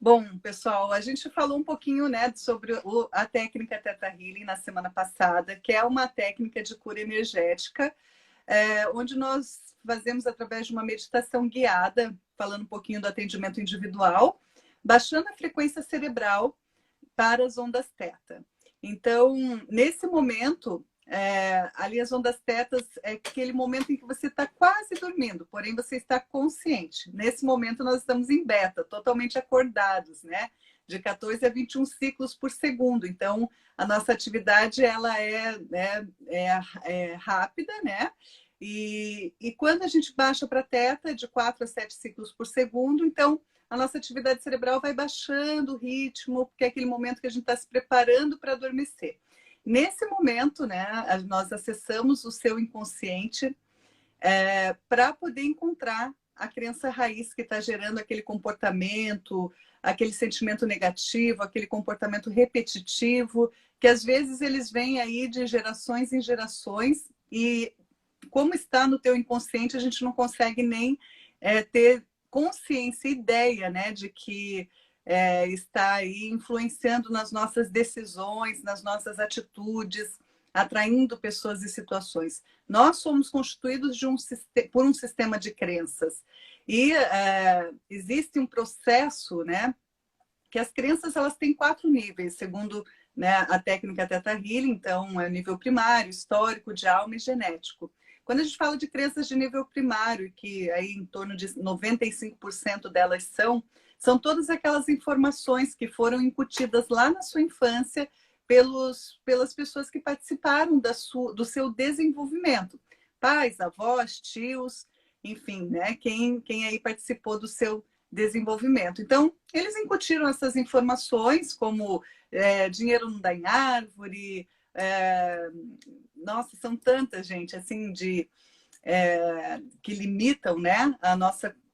Bom, pessoal, a gente falou um pouquinho, né, sobre a técnica Theta Healing na semana passada, que é uma técnica de cura energética, onde nós fazemos através de uma meditação guiada, falando um pouquinho do atendimento individual, baixando a frequência cerebral para as ondas teta. Então, nesse momento, ali as ondas tetas é aquele momento em que você está quase dormindo, porém você está consciente. Nesse momento nós estamos em beta, totalmente acordados, né? De 14 a 21 ciclos por segundo. Então, a nossa atividade ela é rápida, né? E quando a gente baixa para teta, de 4 a 7 ciclos por segundo, então a nossa atividade cerebral vai baixando o ritmo, porque é aquele momento que a gente está se preparando para adormecer. Nesse momento, né, nós acessamos o seu inconsciente para poder encontrar a crença raiz que está gerando aquele comportamento, aquele sentimento negativo, aquele comportamento repetitivo, que às vezes eles vêm aí de gerações em gerações e como está no teu inconsciente, a gente não consegue nem ter consciência, ideia, né, de que está aí influenciando nas nossas decisões, nas nossas atitudes, atraindo pessoas e situações. Nós somos constituídos por um sistema de crenças e existe um processo, né, que as crenças elas têm 4 níveis, segundo, né, a técnica Theta Healing. Então, é o nível primário, histórico, de alma e genético. Quando a gente fala de crenças de nível primário, que aí em torno de 95% delas são todas aquelas informações que foram incutidas lá na sua infância pelas pessoas que participaram do seu desenvolvimento. Pais, avós, tios, enfim, né? Quem aí participou do seu desenvolvimento. Então, eles incutiram essas informações, como dinheiro não dá em árvore, nossa, são tantas, gente, assim, que limitam, né,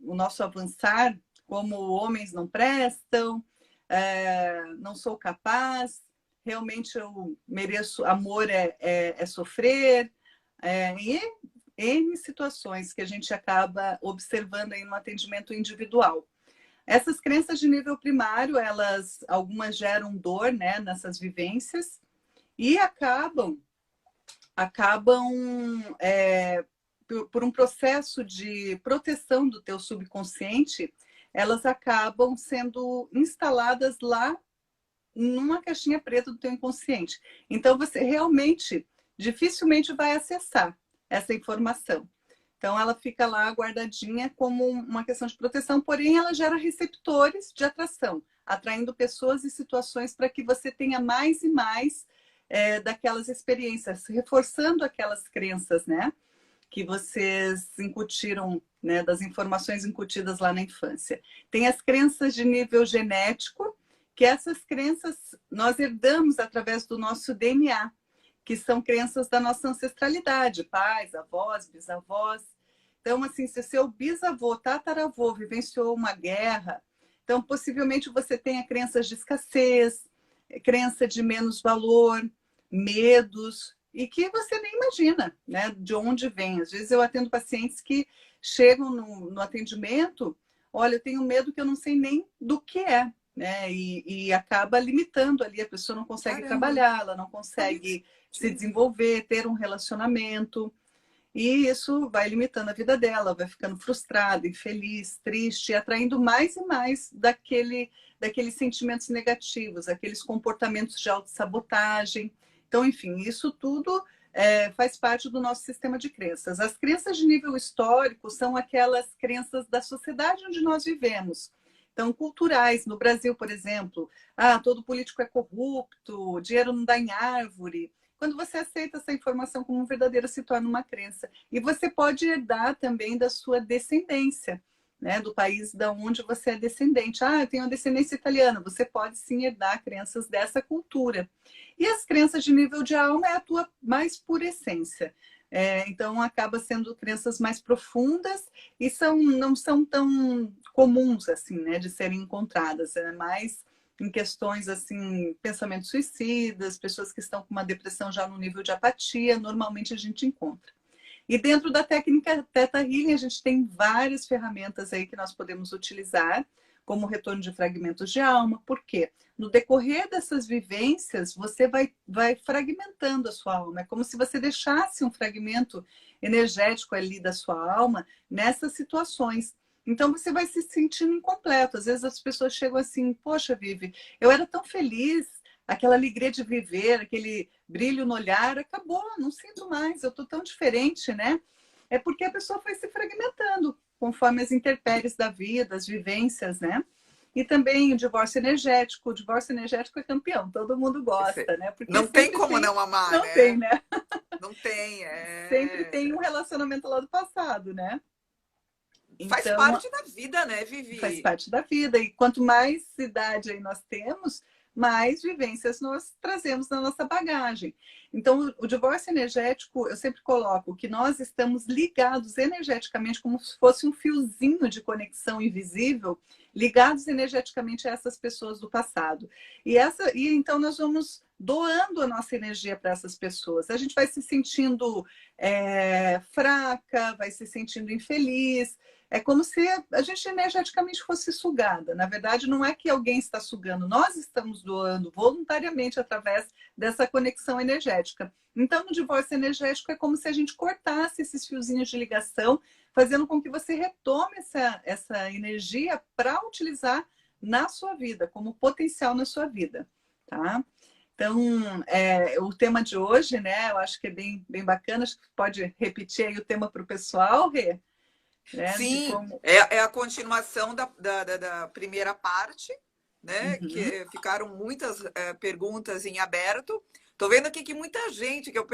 o nosso avançar, como homens não prestam, não sou capaz, realmente eu mereço, amor é sofrer, e N situações que a gente acaba observando aí no atendimento individual. Essas crenças de nível primário, algumas geram dor, né, nessas vivências e acabam por um processo de proteção do teu subconsciente, elas acabam sendo instaladas lá numa caixinha preta do teu inconsciente. Então, você realmente, dificilmente vai acessar essa informação. Então, ela fica lá guardadinha como uma questão de proteção, porém, ela gera receptores de atração, atraindo pessoas e situações para que você tenha mais e mais daquelas experiências, reforçando aquelas crenças, né? Que vocês incutiram, né? Das informações incutidas lá na infância. Tem as crenças de nível genético, que essas crenças nós herdamos através do nosso DNA, que são crenças da nossa ancestralidade, pais, avós, bisavós. Então, assim, se seu bisavô, tataravô vivenciou uma guerra, então possivelmente você tenha crenças de escassez, crença de menos valor, medos, e que você nem imagina, né, de onde vem. Às vezes eu atendo pacientes que chegam no atendimento, olha, eu tenho medo que eu não sei nem do que é, né, e acaba limitando ali, a pessoa não consegue Caramba, trabalhar, ela não consegue se desenvolver, ter um relacionamento, e isso vai limitando a vida dela, vai ficando frustrada, infeliz, triste, atraindo mais e mais daqueles sentimentos negativos, aqueles comportamentos de autossabotagem. Então, enfim, isso tudo faz parte do nosso sistema de crenças. As crenças de nível histórico são aquelas crenças da sociedade onde nós vivemos. Então, culturais, no Brasil, por exemplo, todo político é corrupto, dinheiro não dá em árvore. Quando você aceita essa informação como verdadeira, se torna uma crença. E você pode herdar também da sua descendência, né? Do país da onde você é descendente. Eu tenho uma descendência italiana. Você pode sim herdar crenças dessa cultura. E as crenças de nível de alma é a tua mais pura essência. Então, acaba sendo crenças mais profundas e não são tão comuns assim, né, de serem encontradas. É mais em questões assim, pensamentos suicidas, pessoas que estão com uma depressão já no nível de apatia, normalmente a gente encontra. E dentro da técnica Theta Healing, a gente tem várias ferramentas aí que nós podemos utilizar, como retorno de fragmentos de alma. Por quê? No decorrer dessas vivências, você vai fragmentando a sua alma. É como se você deixasse um fragmento energético ali da sua alma nessas situações. Então, você vai se sentindo incompleto. Às vezes as pessoas chegam assim, poxa, Vivi, eu era tão feliz, aquela alegria de viver, aquele brilho no olhar, acabou, não sinto mais, eu estou tão diferente, né? É porque a pessoa foi se fragmentando conforme as intempéries da vida, as vivências, né? E também o divórcio energético é campeão, todo mundo gosta, né? Porque Não tem como não amar, não tem, né? né? Não tem, Sempre tem um relacionamento lá do passado, né? Faz Então, parte da vida, né, faz Vivi? parte da vida. E quanto mais idade aí nós temos, mais vivências nós trazemos na nossa bagagem. Então, o divórcio energético, eu sempre coloco que nós estamos ligados energeticamente, como se fosse um fiozinho de conexão invisível, ligados energeticamente a essas pessoas do passado. E então nós vamos doando a nossa energia para essas pessoas. A gente vai se sentindo fraca, vai se sentindo infeliz. É como se a gente energeticamente fosse sugada. Na verdade, não é que alguém está sugando, nós estamos doando voluntariamente através dessa conexão energética. Então, no divórcio energético, é como se a gente cortasse esses fiozinhos de ligação, fazendo com que você retome essa energia para utilizar na sua vida, como potencial na sua vida. Tá? Então, o tema de hoje, né, eu acho que é bem bacana. Acho que pode repetir aí o tema para o pessoal, Rê? Né? De Sim, como... é a continuação da primeira parte, né? Uhum. Que ficaram muitas perguntas em aberto. Tô vendo aqui que muita gente que eu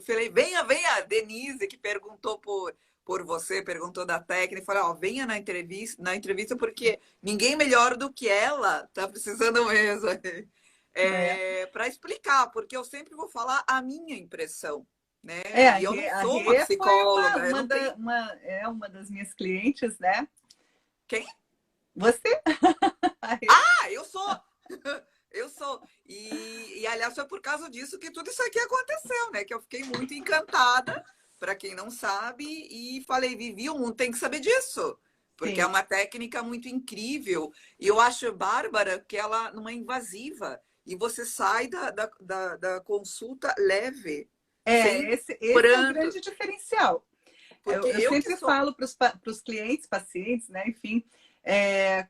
falei, venha, Denise, que perguntou por você, perguntou da técnica, falou, ó, venha na entrevista, porque ninguém melhor do que ela tá precisando mesmo. É. Para explicar, porque eu sempre vou falar a minha impressão, né? E eu não A sou uma Rê foi psicóloga, eu não tenho. uma das minhas clientes, né? Quem? Você? A Rê. Ah, eu sou! Eu sou. Aliás, foi por causa disso que tudo isso aqui aconteceu, né? Que eu fiquei muito encantada, para quem não sabe, e falei, Vivi, o mundo tem que saber disso. Porque é Sim. uma técnica muito incrível. E eu acho, Bárbara, que ela não é invasiva. E você sai da consulta leve, sem Esse é o pranto. grande diferencial. Porque Eu eu que sempre sou. falo para os clientes, pacientes, né? Enfim, é,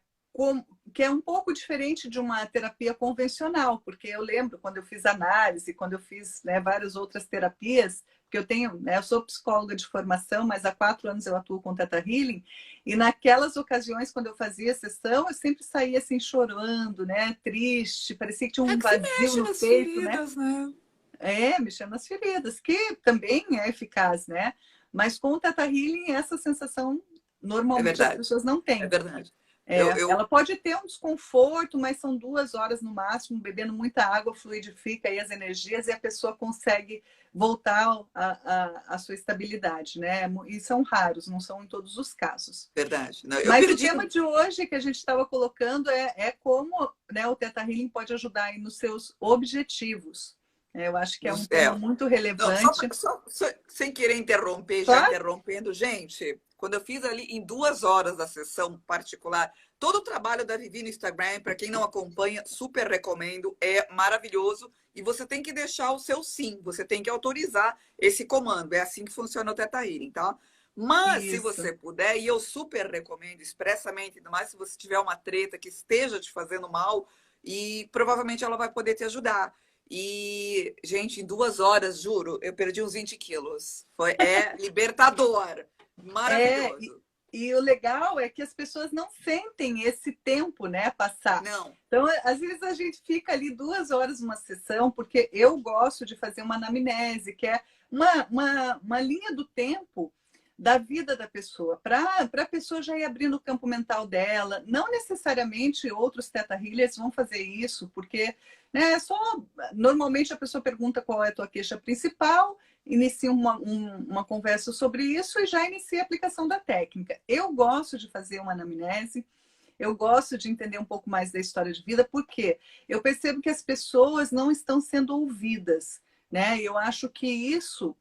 que é um pouco diferente de uma terapia convencional, porque eu lembro quando eu fiz análise, quando eu fiz, né, várias outras terapias, que eu tenho, né, eu sou psicóloga de formação, mas há 4 anos eu atuo com Theta Healing, e naquelas ocasiões, quando eu fazia a sessão, eu sempre saía assim chorando, né, triste, parecia que tinha É um que se vazio mexe no nas peito, né? feridas, né? Mexendo nas feridas, que também é eficaz, né? Mas com o Theta Healing, essa sensação É normalmente as verdade. pessoas não É têm. verdade. Eu, Ela pode ter um desconforto, mas são 2 horas no máximo, bebendo muita água, fluidifica aí as energias e a pessoa consegue voltar à sua estabilidade, né? E são raros, não são em todos os casos. verdade. Não, eu Mas o perdi. tema de hoje que a gente estava colocando é como, né, o Theta Healing pode ajudar aí nos seus objetivos. Eu acho que é um tema É, muito não, relevante. sem querer interromper, já Claro, interrompendo, gente, quando eu fiz ali em 2 horas da sessão particular, todo o trabalho da Vivi no Instagram, para quem não acompanha, super recomendo, é maravilhoso. E você tem que deixar o seu sim, você tem que autorizar esse comando. É assim que funciona o Theta Healing, tá? Mas, se isso. você puder, e eu super recomendo expressamente, ainda mais se você tiver uma treta que esteja te fazendo mal, e provavelmente ela vai poder te ajudar. E, gente, em 2 horas, juro, eu perdi uns 20 quilos. É libertador. É, Maravilhoso. e o legal é que as pessoas não sentem esse tempo, né, passar. Não, Então, às vezes a gente fica ali 2 horas numa sessão, porque eu gosto de fazer uma anamnese, que é uma linha do tempo da vida da pessoa, para a pessoa já ir abrindo o campo mental dela. Não necessariamente outros Theta Healers vão fazer isso, porque né, normalmente a pessoa pergunta qual é a tua queixa principal, inicia uma conversa sobre isso e já inicia a aplicação da técnica. Eu gosto de fazer uma anamnese, eu gosto de entender um pouco mais da história de vida, porque eu percebo que as pessoas não estão sendo ouvidas, né? Eu acho que isso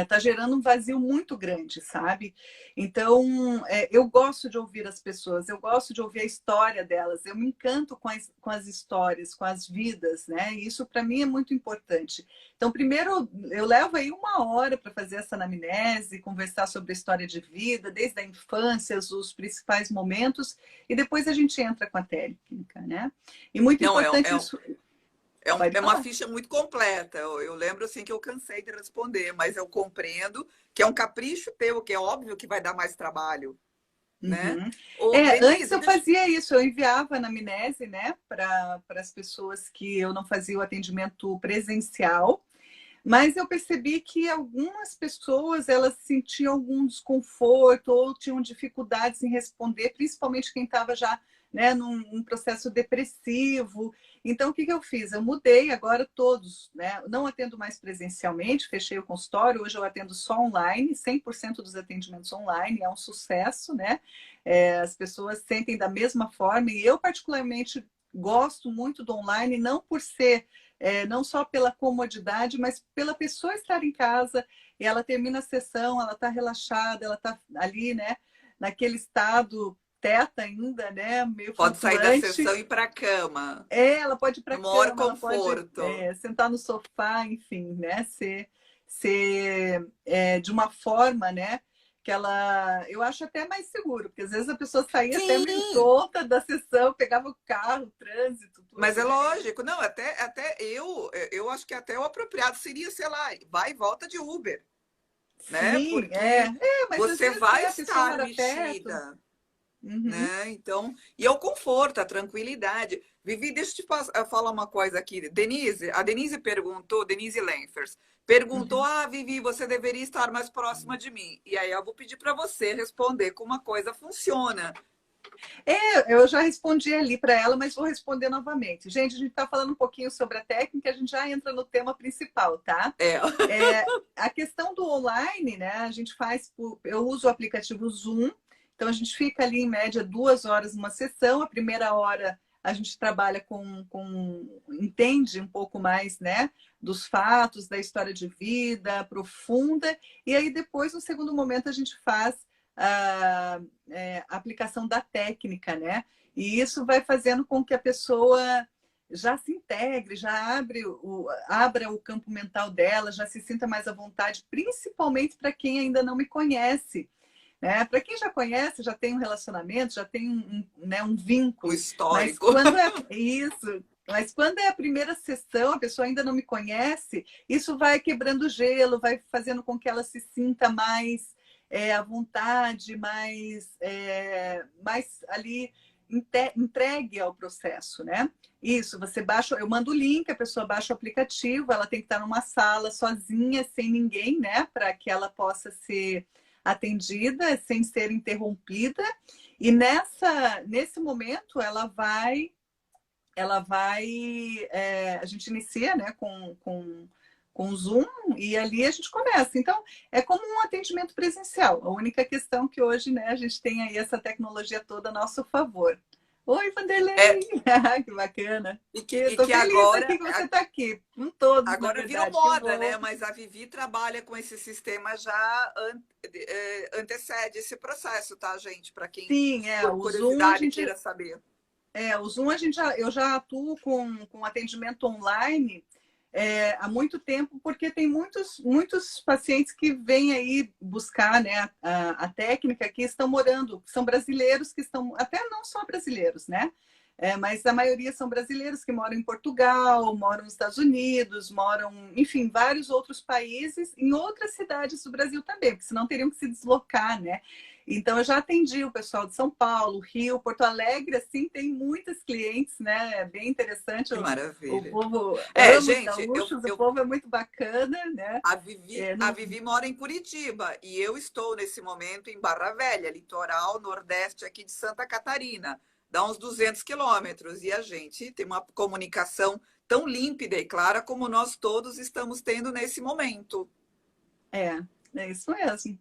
tá gerando um vazio muito grande, sabe? Então, eu gosto de ouvir as pessoas, eu gosto de ouvir a história delas, eu me encanto com as histórias, com as vidas, né? E isso para mim é muito importante. Então, primeiro, eu levo aí uma hora para fazer essa anamnese, conversar sobre a história de vida, desde a infância, os principais momentos, e depois a gente entra com a técnica, né? E muito Não, importante isso. Pode é uma falar. ficha muito completa. Eu lembro assim que eu cansei de responder, mas eu compreendo que é um capricho teu, que é óbvio que vai dar mais trabalho, né? Uhum. Ô, Antes Denise, eu fazia isso, eu enviava anamnese, né, para as pessoas que eu não fazia o atendimento presencial, mas eu percebi que algumas pessoas elas sentiam algum desconforto ou tinham dificuldades em responder, principalmente quem estava já, né, num processo depressivo. Então, o que eu fiz? Eu mudei agora todos, né? Não atendo mais presencialmente, fechei o consultório, hoje eu atendo só online, 100% dos atendimentos online, é um sucesso, né? As pessoas sentem da mesma forma e eu particularmente gosto muito do online, não por ser não só pela comodidade, mas pela pessoa estar em casa e ela termina a sessão, ela está relaxada, ela está ali, né, naquele estado teta ainda, né, meio pode sair da flutuante. sessão e ir para a cama, Ela pode ir para a no maior cama, ela pode conforto. sentar no sofá, enfim, né, ser de uma forma, né, que ela, eu acho até mais seguro, porque às vezes a pessoa saía até meio Sim, tonta da sessão, pegava o carro, o trânsito, mas tudo, é né? lógico. Não, até eu acho que até o apropriado seria, sei lá, vai e volta de Uber, né? Sim, Porque mas às você vezes, vai né, a pessoa estar mora perto. mexida, Uhum, né? Então, e é o conforto, a tranquilidade. Vivi, deixa eu te falar uma coisa aqui. A Denise perguntou, Denise Lenfers, perguntou: uhum. Ah, Vivi, você deveria estar mais próxima de mim. E aí eu vou pedir para você responder como uma coisa funciona. Eu já respondi ali para ela, mas vou responder novamente. Gente, a gente está falando um pouquinho sobre a técnica, a gente já entra no tema principal, tá? É, A questão do online, né? A gente faz, eu uso o aplicativo Zoom, então a gente fica ali em média 2 horas numa sessão. A primeira hora a gente trabalha entende um pouco mais, né, dos fatos, da história de vida profunda, e aí depois, no segundo momento, a gente faz a, a aplicação da técnica, né? E isso vai fazendo com que a pessoa já se integre, já abra o campo mental dela, já se sinta mais à vontade, principalmente para quem ainda não me conhece. Né? Para quem já conhece, já tem um relacionamento, já tem né, um o vínculo, mas histórico. quando é isso, mas quando é a primeira sessão, a pessoa ainda não me conhece, isso vai quebrando o gelo, vai fazendo com que ela se sinta mais à vontade, mais ali entregue ao processo, né? Isso, você baixa, eu mando o link, a pessoa baixa o aplicativo, ela tem que estar numa sala sozinha, sem ninguém, né? Para que ela possa ser atendida sem ser interrompida. E nesse momento a gente inicia, né, com o Zoom e ali a gente começa. Então, é como um atendimento presencial. A única questão que hoje, né, a gente tem aí essa tecnologia toda a nosso favor. Oi, É, Vanderlei! Que bacana! e Estou que feliz aqui que você está aqui, com todos, na agora virou verdade, que moda, bom. né? Mas a Vivi trabalha com esse sistema antecede esse processo, tá, gente? Para quem, Sim, por o Zoom a curiosidade, gente queira saber. O Zoom eu já atuo com atendimento online há muito tempo, porque tem muitos pacientes que vêm aí buscar, né, a técnica, que estão morando, são brasileiros que estão, até não só brasileiros, né? Mas a maioria são brasileiros que moram em Portugal, moram nos Estados Unidos, moram, enfim, vários outros países, em outras cidades do Brasil também, porque senão teriam que se deslocar, né? Então, eu já atendi o pessoal de São Paulo, Rio, Porto Alegre, assim, tem muitas clientes, né? É bem interessante. Que O maravilha. povo É, ama os gente, gaúchos, o povo é muito bacana, né? A Vivi mora em Curitiba e eu estou nesse momento em Barra Velha, litoral nordeste aqui de Santa Catarina. Dá uns 200 quilômetros e a gente tem uma comunicação tão límpida e clara como nós todos estamos tendo nesse momento. É, é isso mesmo.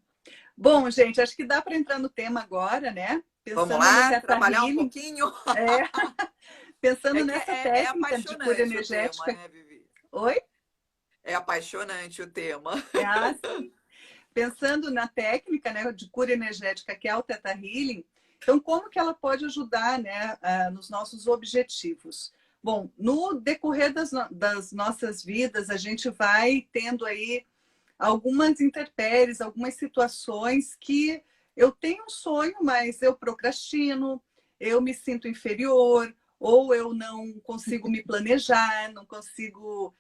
Bom, gente, acho que dá para entrar no tema agora, né? Vamos Pensando no lá, Theta trabalhar um Healing, pouquinho? é, pensando É que nessa é técnica de cura apaixonante o tema, energética. né, Vivi? Oi? É apaixonante o tema. É assim. Pensando na técnica, né, de cura energética, que é o Theta Healing, então como que ela pode ajudar, né, nos nossos objetivos? Bom, no decorrer das nossas vidas, a gente vai tendo aí algumas intempéries, algumas situações que eu tenho um sonho, mas eu procrastino, eu me sinto inferior, ou eu não consigo me planejar, não consigo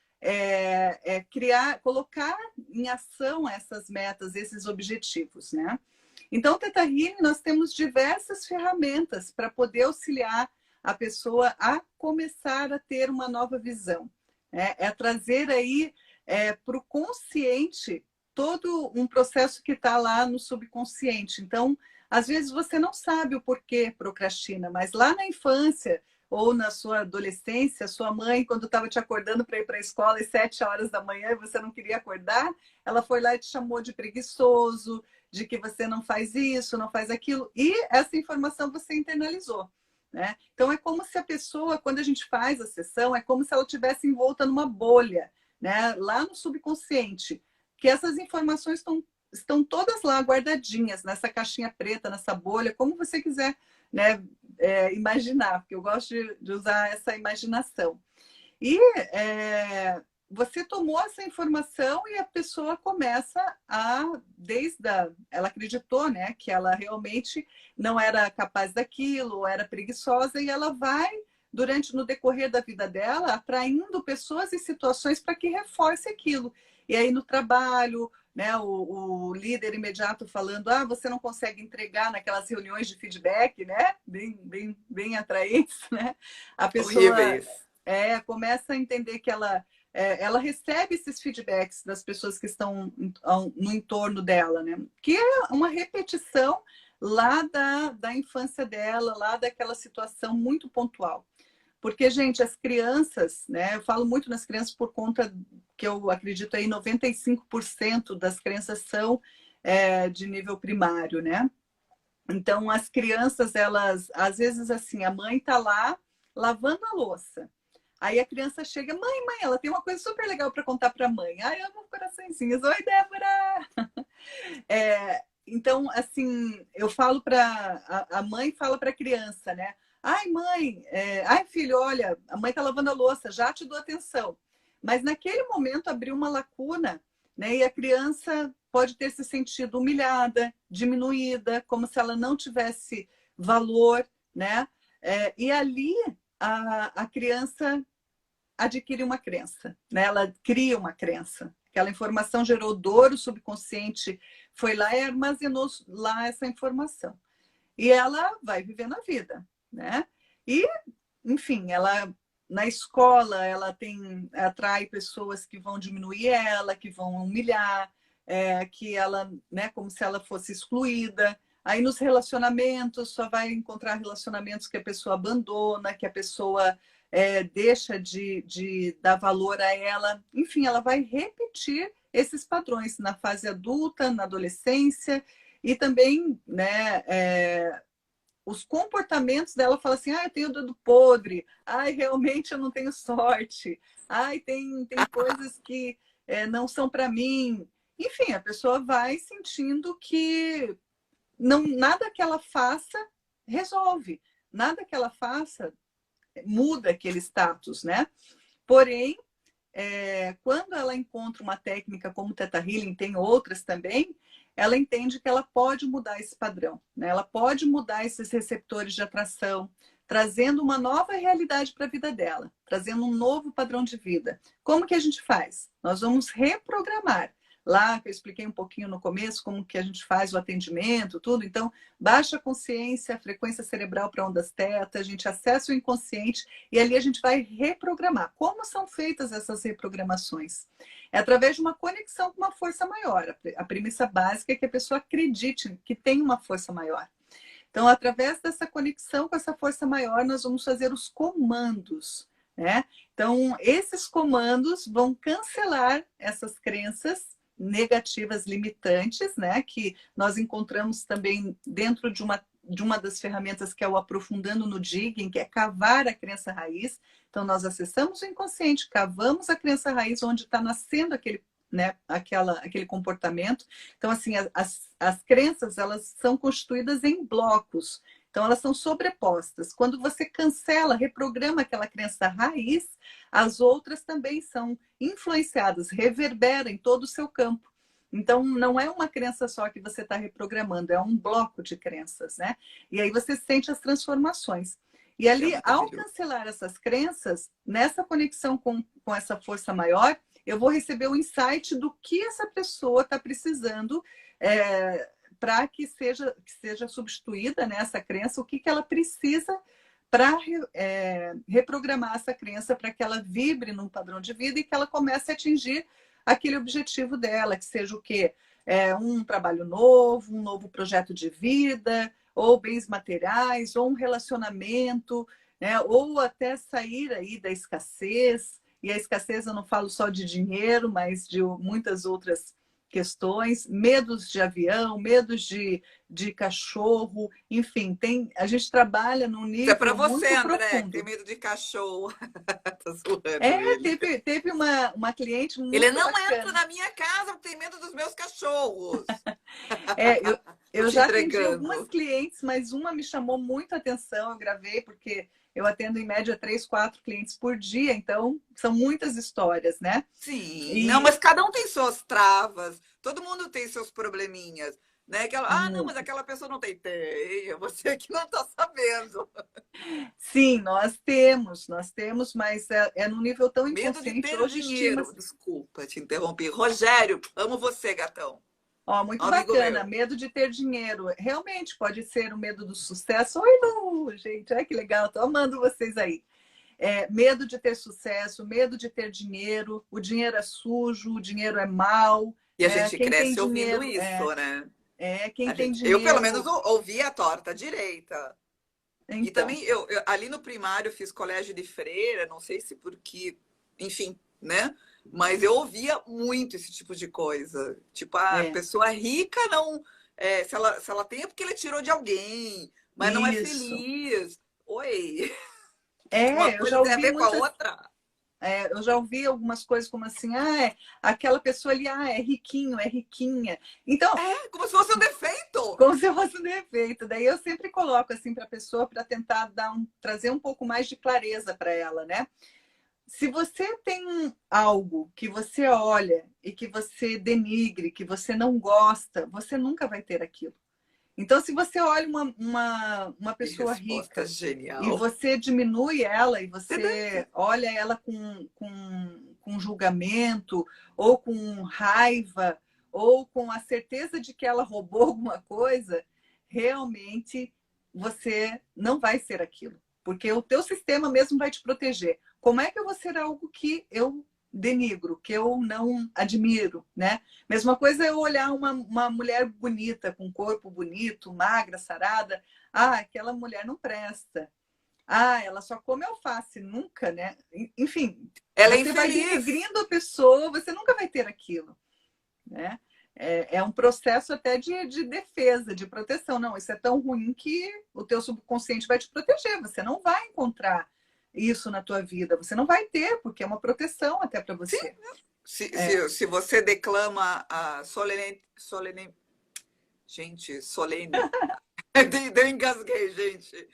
criar, colocar em ação essas metas, esses objetivos, né? Então, Theta Healing, nós temos diversas ferramentas para poder auxiliar a pessoa a começar a ter uma nova visão. É trazer aí para o consciente todo um processo que está lá no subconsciente. Então, às vezes você não sabe o porquê procrastina, mas lá na infância ou na sua adolescência, sua mãe, quando estava te acordando para ir para a escola às 7 horas da manhã e você não queria acordar, ela foi lá e te chamou de preguiçoso, de que você não faz isso, não faz aquilo, e essa informação você internalizou. Né? Então, é como se a pessoa, quando a gente faz a sessão, é como se ela estivesse envolta numa bolha, né? Lá no subconsciente, que essas informações estão todas lá guardadinhas, nessa caixinha preta, nessa bolha, como você quiser, né, imaginar, porque eu gosto de usar essa imaginação. E você tomou essa informação e a pessoa começa ela acreditou, né, que ela realmente não era capaz daquilo, era preguiçosa, e ela vai, no decorrer da vida dela, atraindo pessoas e situações para que reforce aquilo. E aí no trabalho, né, o líder imediato falando, você não consegue entregar naquelas reuniões de feedback, né, bem atraentes, né? A pessoa Horríveis. começa a entender que ela recebe esses feedbacks das pessoas que estão no entorno dela, né? Que é uma repetição lá da infância dela, lá daquela situação muito pontual. Porque, gente, as crianças, né? Eu falo muito nas crianças por conta que eu acredito aí 95% das crianças são de nível primário, né? Então, as crianças, elas, às vezes, assim, a mãe tá lá lavando a louça. Aí a criança chega, mãe, ela tem uma coisa super legal para contar para a mãe. Ai, amo coraçõezinhos. Oi, Débora! Então, assim, eu falo para a mãe fala para a criança, né? Ai, mãe, ai, filho, olha, a mãe está lavando a louça, já te dou atenção. Mas naquele momento abriu uma lacuna, né? E a criança pode ter se sentido humilhada, diminuída, como se ela não tivesse valor, né? E ali a criança adquire uma crença, né? Ela cria uma crença. Aquela informação gerou dor, o subconsciente foi lá e armazenou lá essa informação. E ela vai vivendo a vida, né? E, enfim, ela na escola ela atrai pessoas que vão diminuir ela, que vão humilhar, que ela, né, como se ela fosse excluída. Aí nos relacionamentos só vai encontrar relacionamentos que a pessoa abandona, que a pessoa deixa de dar valor a ela. Enfim, ela vai repetir esses padrões na fase adulta, na adolescência, e também, né, os comportamentos dela falam assim, eu tenho dedo podre, realmente eu não tenho sorte, tem coisas que não são para mim. Enfim, a pessoa vai sentindo que nada que ela faça resolve, nada que ela faça muda aquele status, né? Porém, quando ela encontra uma técnica como o Theta Healing, tem outras também, ela entende que ela pode mudar esse padrão, né? Ela pode mudar esses receptores de atração, trazendo uma nova realidade para a vida dela, trazendo um novo padrão de vida. Como que a gente faz? Nós vamos reprogramar. Lá, que eu expliquei um pouquinho no começo, como que a gente faz o atendimento, tudo. Então, baixa a consciência, a frequência cerebral para ondas teta, a gente acessa o inconsciente e ali a gente vai reprogramar. Como são feitas essas reprogramações? É através de uma conexão com uma força maior. A premissa básica é que a pessoa acredite que tem uma força maior. Então, através dessa conexão com essa força maior, nós vamos fazer os comandos, né? Então, esses comandos vão cancelar essas crenças negativas limitantes, né? Que nós encontramos também dentro de uma das ferramentas que é o aprofundando no digging, que é cavar a crença raiz. Então, nós acessamos o inconsciente, cavamos a crença raiz onde está nascendo aquele, né, aquele comportamento. Então, assim, as crenças, elas são constituídas em blocos. Então, elas são sobrepostas. Quando você cancela, reprograma aquela crença raiz, as outras também são influenciadas, reverberam em todo o seu campo. Então, não é uma crença só que você está reprogramando, é um bloco de crenças, né? E aí você sente as transformações. E ali, ao cancelar essas crenças, nessa conexão com essa força maior, eu vou receber o insight do que essa pessoa está precisando para que seja substituída, né, essa crença, o que ela precisa para reprogramar essa crença para que ela vibre num padrão de vida e que ela comece a atingir aquele objetivo dela, que seja o quê? Um trabalho novo, um novo projeto de vida, ou bens materiais, ou um relacionamento, né? Ou até sair aí da escassez. E a escassez eu não falo só de dinheiro, mas de muitas outras questões, medos de avião, medos de cachorro, enfim, a gente trabalha num nível isso é para você, muito André, profundo. que tem medo de cachorro. Tá zoando ele. Teve uma cliente muito Ele não bacana. entra na minha casa porque tem medo dos meus cachorros. Eu já atendi algumas clientes, mas uma me chamou muito a atenção, eu gravei porque eu atendo em média 3, 4 clientes por dia, então são muitas histórias, né? Sim, não, mas cada um tem suas travas, todo mundo tem seus probleminhas, né? Não, mas aquela pessoa não tem. Tem, você que não está sabendo. Sim, nós temos, mas é num nível tão inconsciente. Medo de ter hoje dinheiro. Desculpa, te interrompi. Rogério, amo você, gatão. Muito bacana, medo de ter dinheiro. Realmente pode ser o medo do sucesso. Oi, Lu, gente, olha que legal, tô amando vocês aí. Medo de ter sucesso, medo de ter dinheiro, o dinheiro é sujo, o dinheiro é mau. E a gente cresce ouvindo isso, né? Tem dinheiro... Eu, pelo menos, ouvi a torta direita. Então. E também, eu ali no primário, eu fiz colégio de freira, não sei se porque, enfim, né? Mas eu ouvia muito esse tipo de coisa. Tipo, a pessoa rica não... se ela tem é porque ele tirou de alguém, mas não é feliz. Oi! Uma coisa tem a ver com a outra. Eu já ouvi algumas coisas como assim, aquela pessoa ali, é riquinho, é riquinha. Então, como se fosse um defeito. Como se fosse um defeito. Daí eu sempre coloco assim para a pessoa para tentar trazer um pouco mais de clareza para ela, né? Se você tem algo que você olha e que você denigre, que você não gosta, você nunca vai ter aquilo. Então, se você olha uma pessoa rica genial. E você diminui ela e você olha ela com julgamento ou com raiva ou com a certeza de que ela roubou alguma coisa, realmente você não vai ser aquilo. Porque o teu sistema mesmo vai te proteger. Como é que eu vou ser algo que eu denigro, que eu não admiro, né? Mesma coisa é eu olhar uma mulher bonita, com corpo bonito, magra, sarada. Aquela mulher não presta. Ela só come alface, nunca, né? Enfim, ela você vai denegrindo a pessoa, você nunca vai ter aquilo, né? É um processo até de defesa, de proteção. Não, isso é tão ruim que o teu subconsciente vai te proteger. Você não vai encontrar isso na tua vida. Você não vai ter, porque é uma proteção até para você. Sim. Se você declama a solene... Gente, solene. Eu engasguei, gente.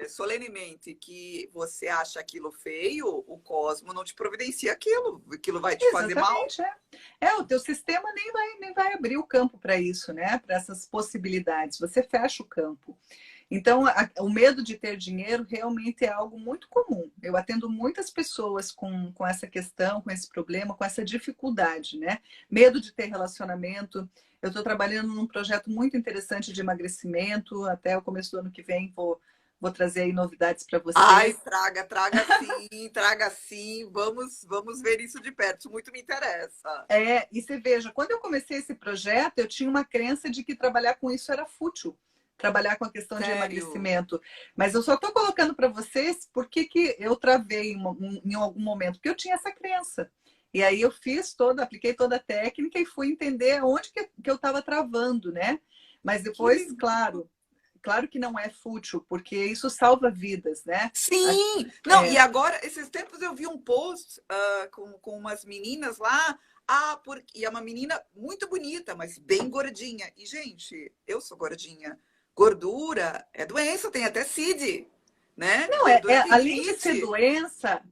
Solenemente que você acha aquilo feio, o cosmo não te providencia aquilo. Aquilo vai te fazer mal. O teu sistema nem vai abrir o campo para isso, né? Para essas possibilidades. Você fecha o campo. Então, o medo de ter dinheiro realmente é algo muito comum. Eu atendo muitas pessoas com essa questão, com esse problema, com essa dificuldade, né? Medo de ter relacionamento. Eu estou trabalhando num projeto muito interessante de emagrecimento. Até o começo do ano que vem vou trazer aí novidades para vocês. Traga sim. Vamos ver isso de perto. Isso muito me interessa. E você veja, quando eu comecei esse projeto, eu tinha uma crença de que trabalhar com isso era fútil. Trabalhar com a questão de emagrecimento. Mas eu só estou colocando para vocês porque que eu travei em algum momento, porque eu tinha essa crença. E aí eu apliquei toda a técnica e fui entender onde que eu estava travando, né? Mas depois, claro, claro que não é fútil, porque isso salva vidas, né? Sim! Não, e agora, esses tempos eu vi um post com umas meninas lá. E é uma menina muito bonita, mas bem gordinha. E, gente, eu sou gordinha. Gordura é doença, tem até CID, né? Não, Gordura tem além de ser CID. doença,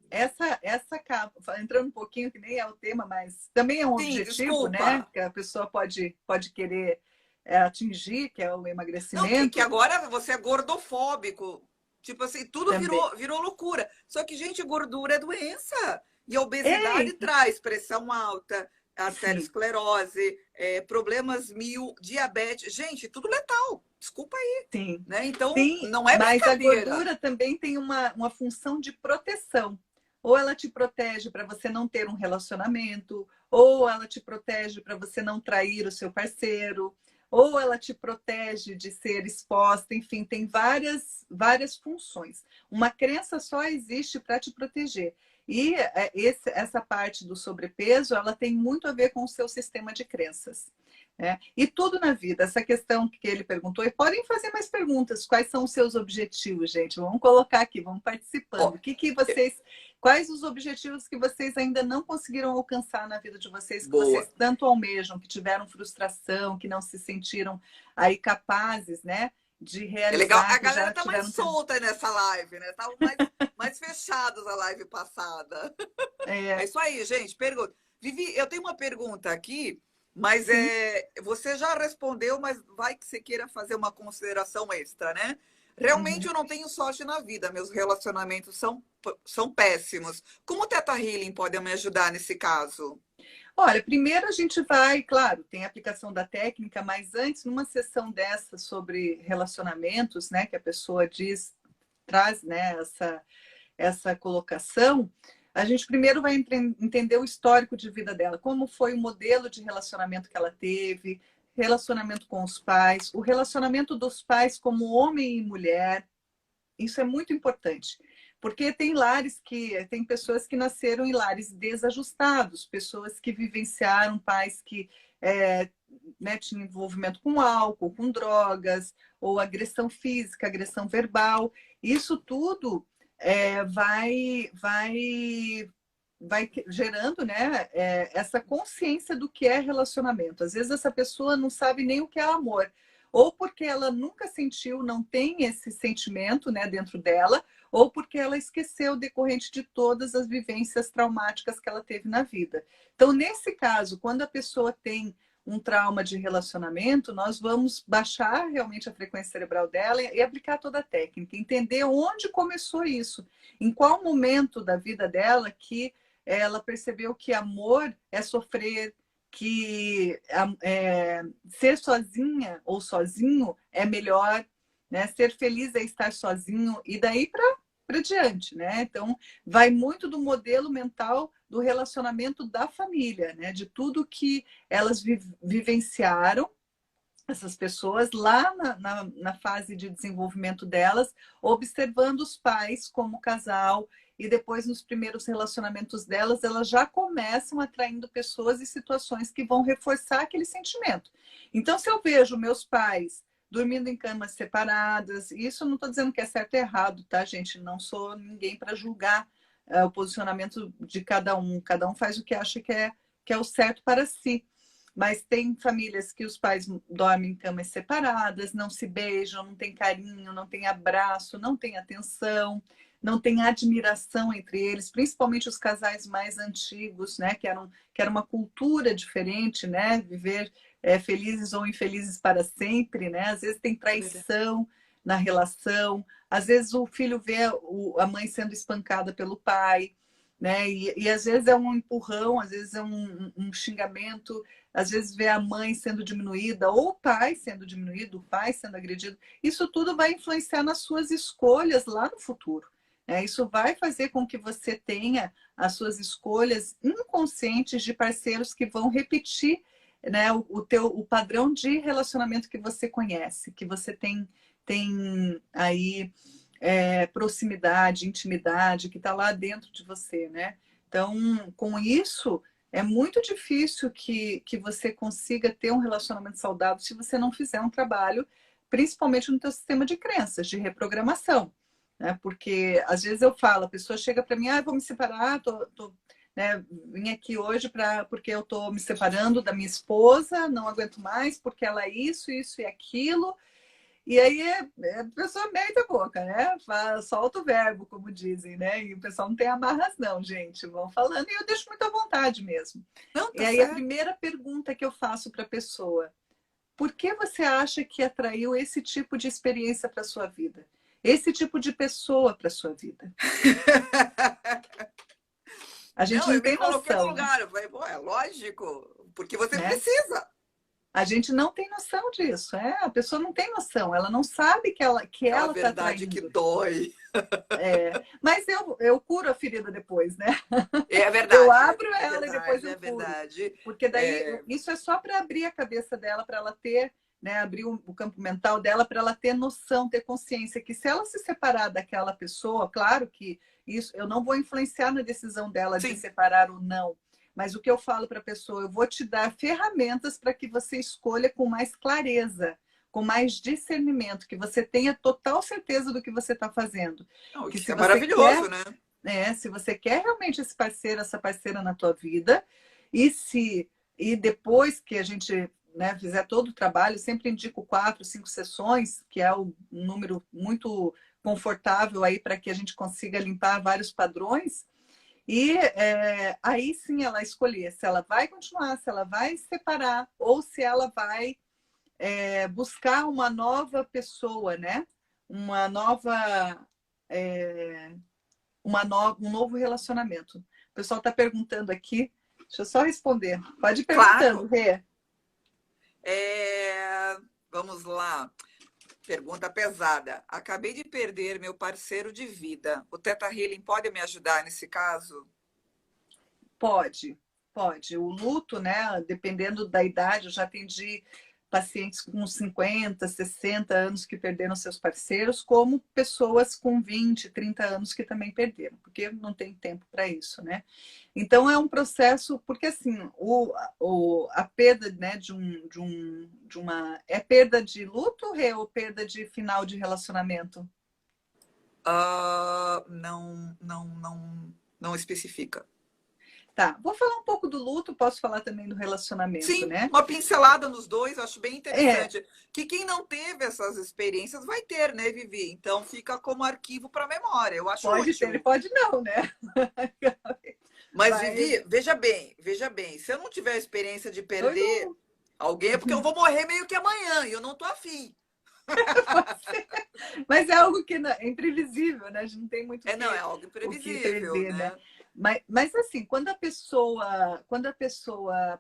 entrando um pouquinho, que nem é o tema, mas também é um Sim, objetivo, né? desculpa. Que a pessoa pode querer atingir, que é o Não, que emagrecimento agora você é gordofóbico. Tipo assim, tudo também. virou loucura. Só que, gente, gordura é doença. E a obesidade É, traz pressão alta, sim. arteriosclerose, problemas mil, diabetes. Gente, tudo letal. Desculpa aí. Sim, Né? Então, sim, não é mas a brincadeira. gordura também tem uma função de proteção. Ou ela te protege para você não ter um relacionamento, ou ela te protege para você não trair o seu parceiro, ou ela te protege de ser exposta, enfim, tem várias funções. Uma crença só existe para te proteger. E essa parte do sobrepeso, ela tem muito a ver com o seu sistema de crenças. É, e tudo na vida, essa questão que ele perguntou, e podem fazer mais perguntas. Quais são os seus objetivos, gente? Vamos colocar aqui, vamos participando. Ó, O que vocês, quais os objetivos que vocês ainda não conseguiram alcançar na vida de vocês, que boa. vocês tanto almejam, que tiveram frustração, que não se sentiram aí capazes, né, de É legal. realizar, A que galera já tá mais tiveram. solta nessa live, né? Estavam mais fechados a live passada. É É, isso aí, gente. Pergunta. Vivi, eu tenho uma pergunta aqui, mas sim. você já respondeu, mas vai que você queira fazer uma consideração extra, né? Realmente Uhum. eu não tenho sorte na vida, meus relacionamentos são péssimos. Como o Teta Healing pode me ajudar nesse caso? Olha, primeiro a gente vai, claro, tem a aplicação da técnica, mas antes, numa sessão dessa sobre relacionamentos, né, que a pessoa diz, traz, né, essa colocação, a gente primeiro vai entender o histórico de vida dela, como foi o modelo de relacionamento que ela teve, relacionamento com os pais, o relacionamento dos pais como homem e mulher, isso é muito importante, porque tem pessoas que nasceram em lares desajustados, pessoas que vivenciaram pais que né, tinham envolvimento com álcool, com drogas, ou agressão física, agressão verbal. Isso tudo vai gerando, né, essa consciência do que é relacionamento. Às vezes essa pessoa não sabe nem o que é amor, ou porque ela nunca sentiu, não tem esse sentimento, né, dentro dela, ou porque ela esqueceu decorrente de todas as vivências traumáticas que ela teve na vida. Então, nesse caso, quando a pessoa tem um trauma de relacionamento, nós vamos baixar realmente a frequência cerebral dela e aplicar toda a técnica, entender onde começou isso, em qual momento da vida dela que ela percebeu que amor é sofrer, que ser sozinha ou sozinho é melhor, né? Ser feliz é estar sozinho, e daí para diante, né? Então, vai muito do modelo mental do relacionamento da família, né? De tudo que elas vivenciaram, essas pessoas lá na fase de desenvolvimento delas, observando os pais como casal, e depois nos primeiros relacionamentos delas, elas já começam atraindo pessoas e situações que vão reforçar aquele sentimento. Então, se eu vejo meus pais dormindo em camas separadas, isso eu não estou dizendo que é certo ou errado, tá, gente? Não sou ninguém para julgar o posicionamento de cada um faz o que acha que é o certo para si. Mas tem famílias que os pais dormem em camas separadas, não se beijam, não tem carinho, não tem abraço, não tem atenção, não tem admiração entre eles, principalmente os casais mais antigos, né? Que era uma cultura diferente, né? Viver felizes ou infelizes para sempre, né? Às vezes tem É verdade. traição na relação, às vezes o filho vê a mãe sendo espancada pelo pai, né? E às vezes é um empurrão, às vezes é um xingamento, às vezes vê a mãe sendo diminuída, ou o pai sendo diminuído, o pai sendo agredido. Isso tudo vai influenciar nas suas escolhas lá no futuro. Né? Isso vai fazer com que você tenha as suas escolhas inconscientes de parceiros que vão repetir, né, o padrão de relacionamento que você conhece, que você tem aí proximidade, intimidade, que está lá dentro de você, né? Então, com isso, é muito difícil que você consiga ter um relacionamento saudável se você não fizer um trabalho principalmente no teu sistema de crenças, de reprogramação, né? Porque às vezes eu falo, a pessoa chega para mim, vou me separar, né, vim aqui hoje porque eu estou me separando da minha esposa, não aguento mais, porque ela é isso e aquilo. E aí a pessoa mete a boca, né? Solta o verbo, como dizem, né? E o pessoal não tem amarras, não, gente. Vão falando e eu deixo muito à vontade mesmo. Não, E tá aí a certo. primeira pergunta que eu faço para a pessoa: por que você acha que atraiu esse tipo de experiência para sua vida? Esse tipo de pessoa para sua vida? A gente Não, não eu me tem coloquei no noção, lugar. Eu falei, pô, é lógico, porque você né? precisa. A gente não tem noção disso, a pessoa não tem noção, ela não sabe que Aquela ela está verdade que atraindo. dói. Mas eu curo a ferida depois, né? É Eu verdade, abro é ela e depois verdade, eu é curo. verdade. Porque daí É, isso é só para abrir a cabeça dela, para ela ter, né, abrir o campo mental dela, para ela ter noção, ter consciência que se ela se separar daquela pessoa, claro que isso eu não vou influenciar na decisão dela de sim. separar ou não. Mas o que eu falo para a pessoa, eu vou te dar ferramentas para que você escolha com mais clareza, com mais discernimento, que você tenha total certeza do que você está fazendo. Não, Que isso se é você maravilhoso, quer, né? se você quer realmente esse parceiro, essa parceira na tua vida, e depois que a gente, né, fizer todo o trabalho, sempre indico 4, 5 sessões, que é um número muito confortável aí para que a gente consiga limpar vários padrões. E aí sim ela escolher se ela vai continuar, se ela vai se separar ou se ela vai buscar uma nova pessoa, né? Uma nova, é, um novo relacionamento. O pessoal está perguntando aqui. Deixa eu só responder. Pode ir perguntando, Claro. Rê. Vamos lá. Pergunta pesada. Acabei de perder meu parceiro de vida. O Teta Healing pode me ajudar nesse caso? Pode, pode. O luto, né? Dependendo da idade, eu já atendi pacientes com 50, 60 anos que perderam seus parceiros, como pessoas com 20, 30 anos que também perderam, porque não tem tempo para isso, né? Então é um processo, porque assim, a perda, né, de uma. É perda de luto, Rê, ou perda de final de relacionamento? Não especifica. Tá, vou falar um pouco do luto, posso falar também do relacionamento, Sim, né? uma pincelada nos dois, eu acho bem É, interessante. Que quem não teve essas experiências vai ter, né, Vivi? Então fica como arquivo para memória. Eu acho pode ter e útil. pode não, né? Mas, Mas Vivi, veja bem, se eu não tiver a experiência de eu perder não. alguém, é porque eu vou morrer meio que amanhã e eu não tô afim. Mas é algo que é imprevisível, né? A gente não tem muito Não, é algo o que imprevisível, prever, né? né? Mas assim, quando a pessoa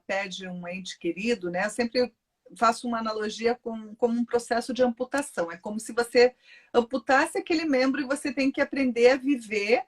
perde um ente querido, né? Eu sempre faço uma analogia como um processo de amputação. É como se você amputasse aquele membro e você tem que aprender a viver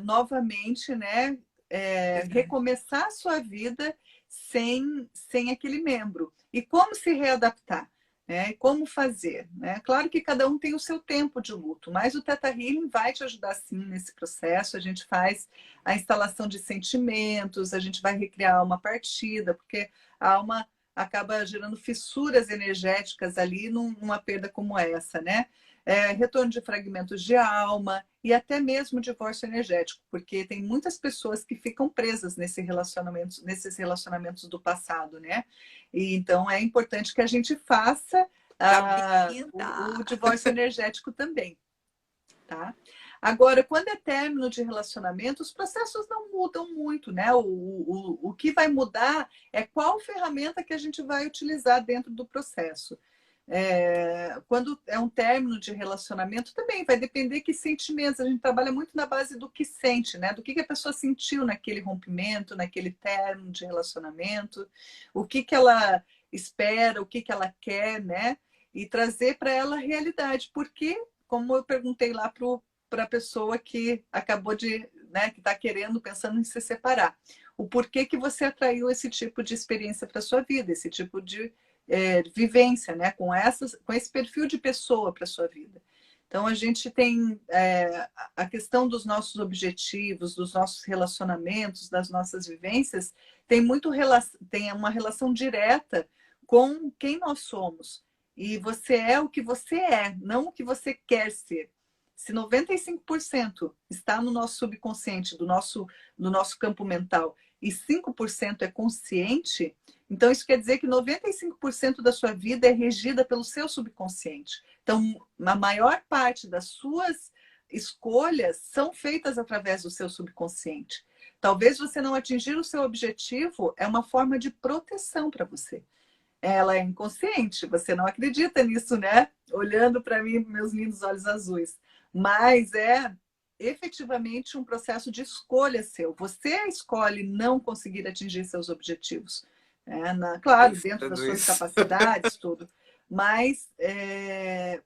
novamente, né? Verdade. Recomeçar a sua vida sem aquele membro. E como se readaptar? Né? E como fazer? Né? Claro que cada um tem o seu tempo de luto, mas o Theta Healing vai te ajudar sim nesse processo. A gente faz a instalação de sentimentos, a gente vai recriar uma partida, porque a alma acaba gerando fissuras energéticas ali numa perda como essa, né? Retorno de fragmentos de alma e até mesmo divórcio energético, porque tem muitas pessoas que ficam presas nesses relacionamentos do passado, né? E então é importante que a gente faça o Cabinda. divórcio energético também, tá? Agora, quando é término de relacionamento, os processos não mudam muito, né? O que vai mudar é qual ferramenta que a gente vai utilizar dentro do processo. Quando é um término de relacionamento, também vai depender que sentimentos. A gente trabalha muito na base do que sente, né? Do que a pessoa sentiu naquele rompimento, naquele término de relacionamento, o que ela espera, o que ela quer, né? E trazer para ela a realidade. Porque, como eu perguntei lá para a pessoa que acabou de, né, que está querendo, pensando em se separar, o porquê que você atraiu esse tipo de experiência para sua vida, esse tipo de vivência, né? Com esse perfil de pessoa para a sua vida. Então, a gente tem a questão dos nossos objetivos, dos nossos relacionamentos, das nossas vivências, tem uma relação direta com quem nós somos. E você é o que você é, não o que você quer ser. Se 95% está no nosso subconsciente, do nosso campo mental, e 5% é consciente, então isso quer dizer que 95% da sua vida é regida pelo seu subconsciente. Então, a maior parte das suas escolhas são feitas através do seu subconsciente. Talvez você não atingir o seu objetivo é uma forma de proteção para você. Ela é inconsciente, você não acredita nisso, né? Olhando para mim, meus lindos olhos azuis. Mas é efetivamente um processo de escolha seu. Você escolhe não conseguir atingir seus objetivos. Claro, dentro das Pensando suas isso. capacidades, tudo. Mas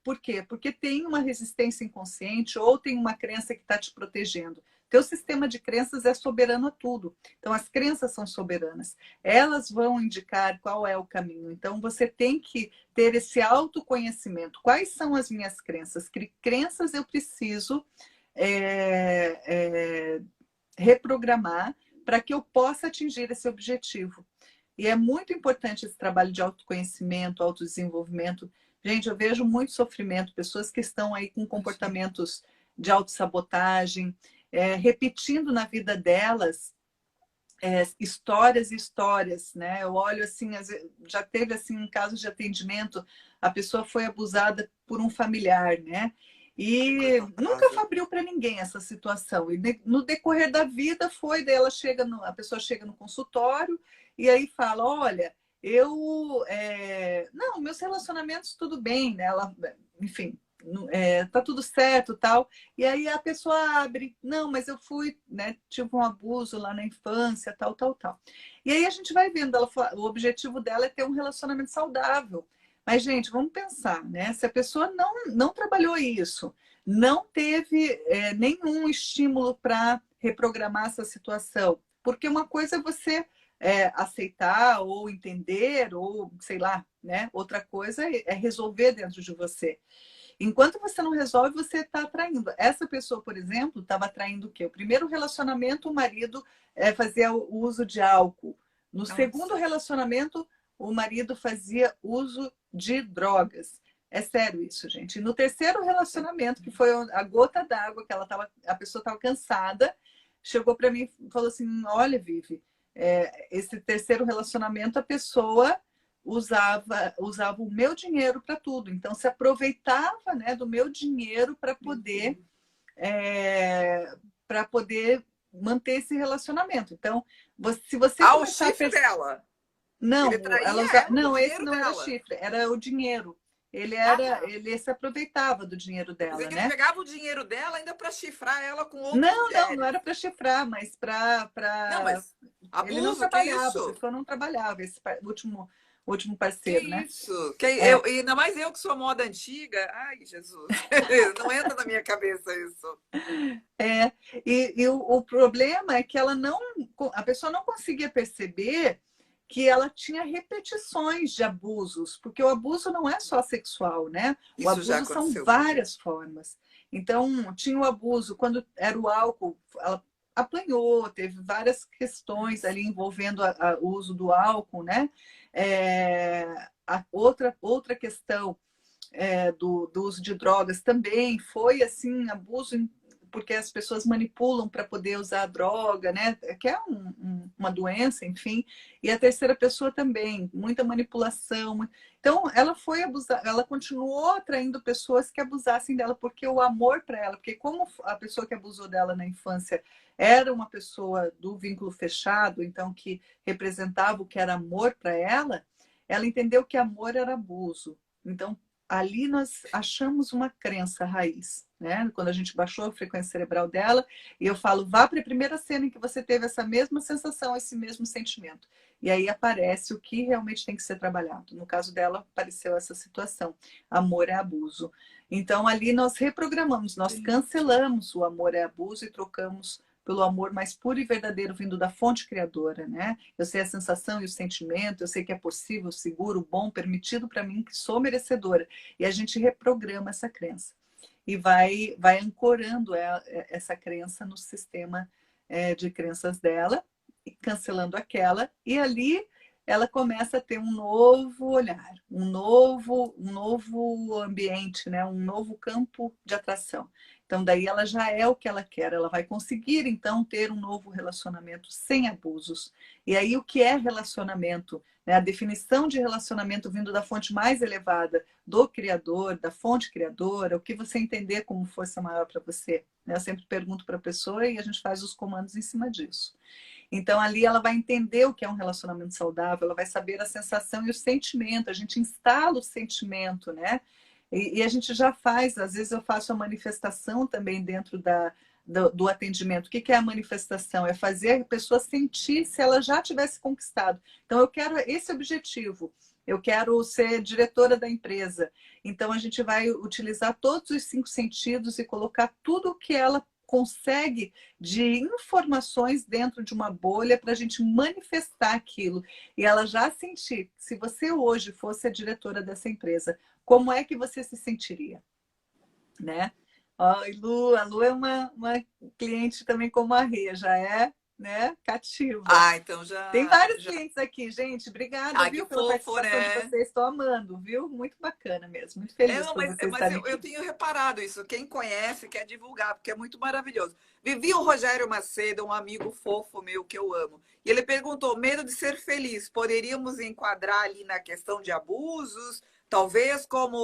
por quê? Porque tem uma resistência inconsciente ou tem uma crença que está te protegendo. Teu sistema de crenças é soberano a tudo. Então, as crenças são soberanas. Elas vão indicar qual é o caminho. Então, você tem que ter esse autoconhecimento. Quais são as minhas crenças? Que crenças eu preciso reprogramar para que eu possa atingir esse objetivo? E é muito importante esse trabalho de autoconhecimento, autodesenvolvimento. Gente, eu vejo muito sofrimento, pessoas que estão aí com comportamentos de autossabotagem, repetindo na vida delas histórias e histórias, né? Eu olho assim, já teve assim um caso de atendimento, a pessoa foi abusada por um familiar, né? E nunca abriu para ninguém essa situação. E no decorrer da vida foi, daí a pessoa chega no consultório e aí fala, olha, não, meus relacionamentos tudo bem, né? Enfim, tá tudo certo, tal. E aí a pessoa abre, não, mas eu fui, né? Tive um abuso lá na infância, tal, tal, tal. E aí a gente vai vendo, o objetivo dela é ter um relacionamento saudável. Mas, gente, vamos pensar, né? Se a pessoa não trabalhou isso, não teve nenhum estímulo para reprogramar essa situação, porque uma coisa é você aceitar ou entender, ou sei lá, né? Outra coisa é resolver dentro de você. Enquanto você não resolve, você está atraindo. Essa pessoa, por exemplo, estava atraindo o quê? O primeiro relacionamento, o marido fazia o uso de álcool. No segundo relacionamento, o marido fazia uso de drogas. É sério isso, gente. E no terceiro relacionamento, que foi a gota d'água, que a pessoa estava cansada, chegou para mim e falou assim: olha, Vivi, esse terceiro relacionamento, a pessoa usava o meu dinheiro para tudo. Então, se aproveitava, né, do meu dinheiro para poder manter esse relacionamento. Então, se você O começar chifre dela. Ele Não, traía ela, o não, esse dinheiro não era dela. chifre, era o dinheiro. Tá. Ele se aproveitava do dinheiro Quer dizer dela, que ele né? pegava o dinheiro dela ainda para chifrar ela com outras Não mulheres. era para chifrar, mas Não, mas ele não abuso, que trabalhava, a isso? pessoa não trabalhava, esse último Que parceiro, né? isso? É, E ainda mais eu que sou moda antiga. Ai, Jesus. Não entra na minha cabeça isso. É, e o problema é que a pessoa não conseguia perceber que ela tinha repetições de abusos, porque o abuso não é só sexual, né? O Isso já abuso são aconteceu comigo. várias formas. Então, tinha o abuso, quando era o álcool, ela apanhou, teve várias questões ali envolvendo o uso do álcool, né? A outra questão do uso de drogas também foi assim abuso porque as pessoas manipulam para poder usar a droga, né? Que é uma doença, enfim. E a terceira pessoa também, muita manipulação. Então, ela foi abusar, ela continuou atraindo pessoas que abusassem dela, porque o amor para ela, porque como a pessoa que abusou dela na infância era uma pessoa do vínculo fechado, então que representava o que era amor para ela entendeu que amor era abuso. Então, ali nós achamos uma crença raiz, né? Quando a gente baixou a frequência cerebral dela, e eu falo, vá para a primeira cena em que você teve essa mesma sensação, esse mesmo sentimento. E aí aparece o que realmente tem que ser trabalhado. No caso dela, apareceu essa situação. Amor é abuso. Então, ali nós reprogramamos, nós cancelamos o amor é abuso e trocamos pelo amor mais puro e verdadeiro vindo da fonte criadora, né? Eu sei a sensação e o sentimento, eu sei que é possível, seguro, bom, permitido para mim, que sou merecedora. E a gente reprograma essa crença e vai ancorando essa crença no sistema de crenças dela, cancelando aquela, e ali ela começa a ter um novo olhar, um novo ambiente, né? Um novo campo de atração. Então, daí ela já é o que ela quer, ela vai conseguir, então, ter um novo relacionamento sem abusos. E aí, o que é relacionamento? Né? A definição de relacionamento vindo da fonte mais elevada, do Criador, da fonte criadora, o que você entender como força maior para você. Né? Eu sempre pergunto para a pessoa e a gente faz os comandos em cima disso. Então, ali ela vai entender o que é um relacionamento saudável, ela vai saber a sensação e o sentimento, a gente instala o sentimento, né? E a gente já faz, às vezes eu faço a manifestação também dentro do atendimento. O que é a manifestação? É fazer a pessoa sentir se ela já tivesse conquistado. Então, eu quero esse objetivo. Eu quero ser diretora da empresa. Então, a gente vai utilizar todos os 5 sentidos e colocar tudo o que ela consegue de informações dentro de uma bolha para a gente manifestar aquilo. E ela já sentir, se você hoje fosse a diretora dessa empresa, como é que você se sentiria? Né? Ó, a Lu é uma cliente também como a Rê, já é, né, cativa. Ah, então já... Tem vários clientes aqui, gente. Obrigada, viu, pela fofo, participação né? de vocês. Estou amando, viu? Muito bacana mesmo. Muito feliz Não, por vocês estarem aqui. eu tenho reparado isso. Quem conhece quer divulgar, porque é muito maravilhoso. Vivi o Rogério Macedo, um amigo fofo meu que eu amo. E ele perguntou: medo de ser feliz, poderíamos enquadrar ali na questão de abusos? Talvez como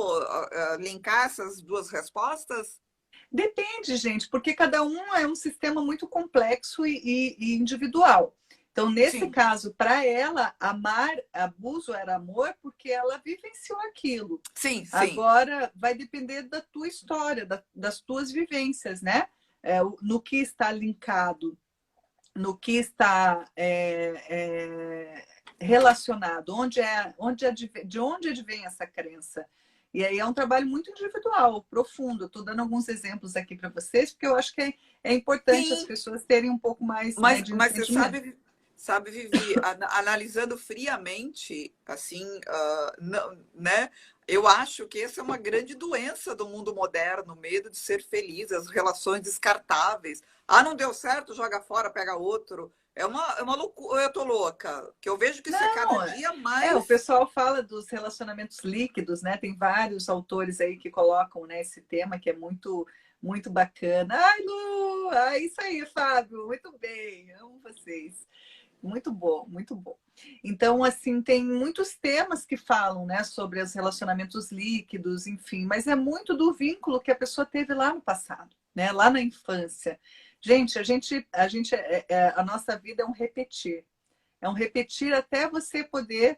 linkar essas duas respostas? Depende, gente, porque cada um é um sistema muito complexo e individual. Então, nesse Sim. caso, para ela, amar, abuso era amor porque ela vivenciou aquilo. Sim, sim. Agora, vai depender da tua história, das tuas vivências, né? No que está linkado, no que está relacionado, de onde advém essa crença. E aí é um trabalho muito individual, profundo. Estou dando alguns exemplos aqui para vocês, porque eu acho que é importante Sim. as pessoas terem um pouco mais, mas, né, de mas você entendimento. sabe, Vivi, analisando friamente, assim, não, né? Eu acho que essa é uma grande doença do mundo moderno, o medo de ser feliz, as relações descartáveis. Ah, não deu certo, joga fora, pega outro. É uma loucura, eu tô louca, que eu vejo que isso é cada Não, dia o mais. pessoal fala dos relacionamentos líquidos, né? Tem vários autores aí que colocam, né, esse tema que é muito, muito bacana. Ai, Lu! Ai, isso aí, Fábio, muito bem, amo vocês. Muito bom, muito bom. Então, assim, tem muitos temas que falam, né, sobre os relacionamentos líquidos, enfim, mas é muito do vínculo que a pessoa teve lá no passado, né, lá na infância. Gente, a nossa vida é um repetir até você poder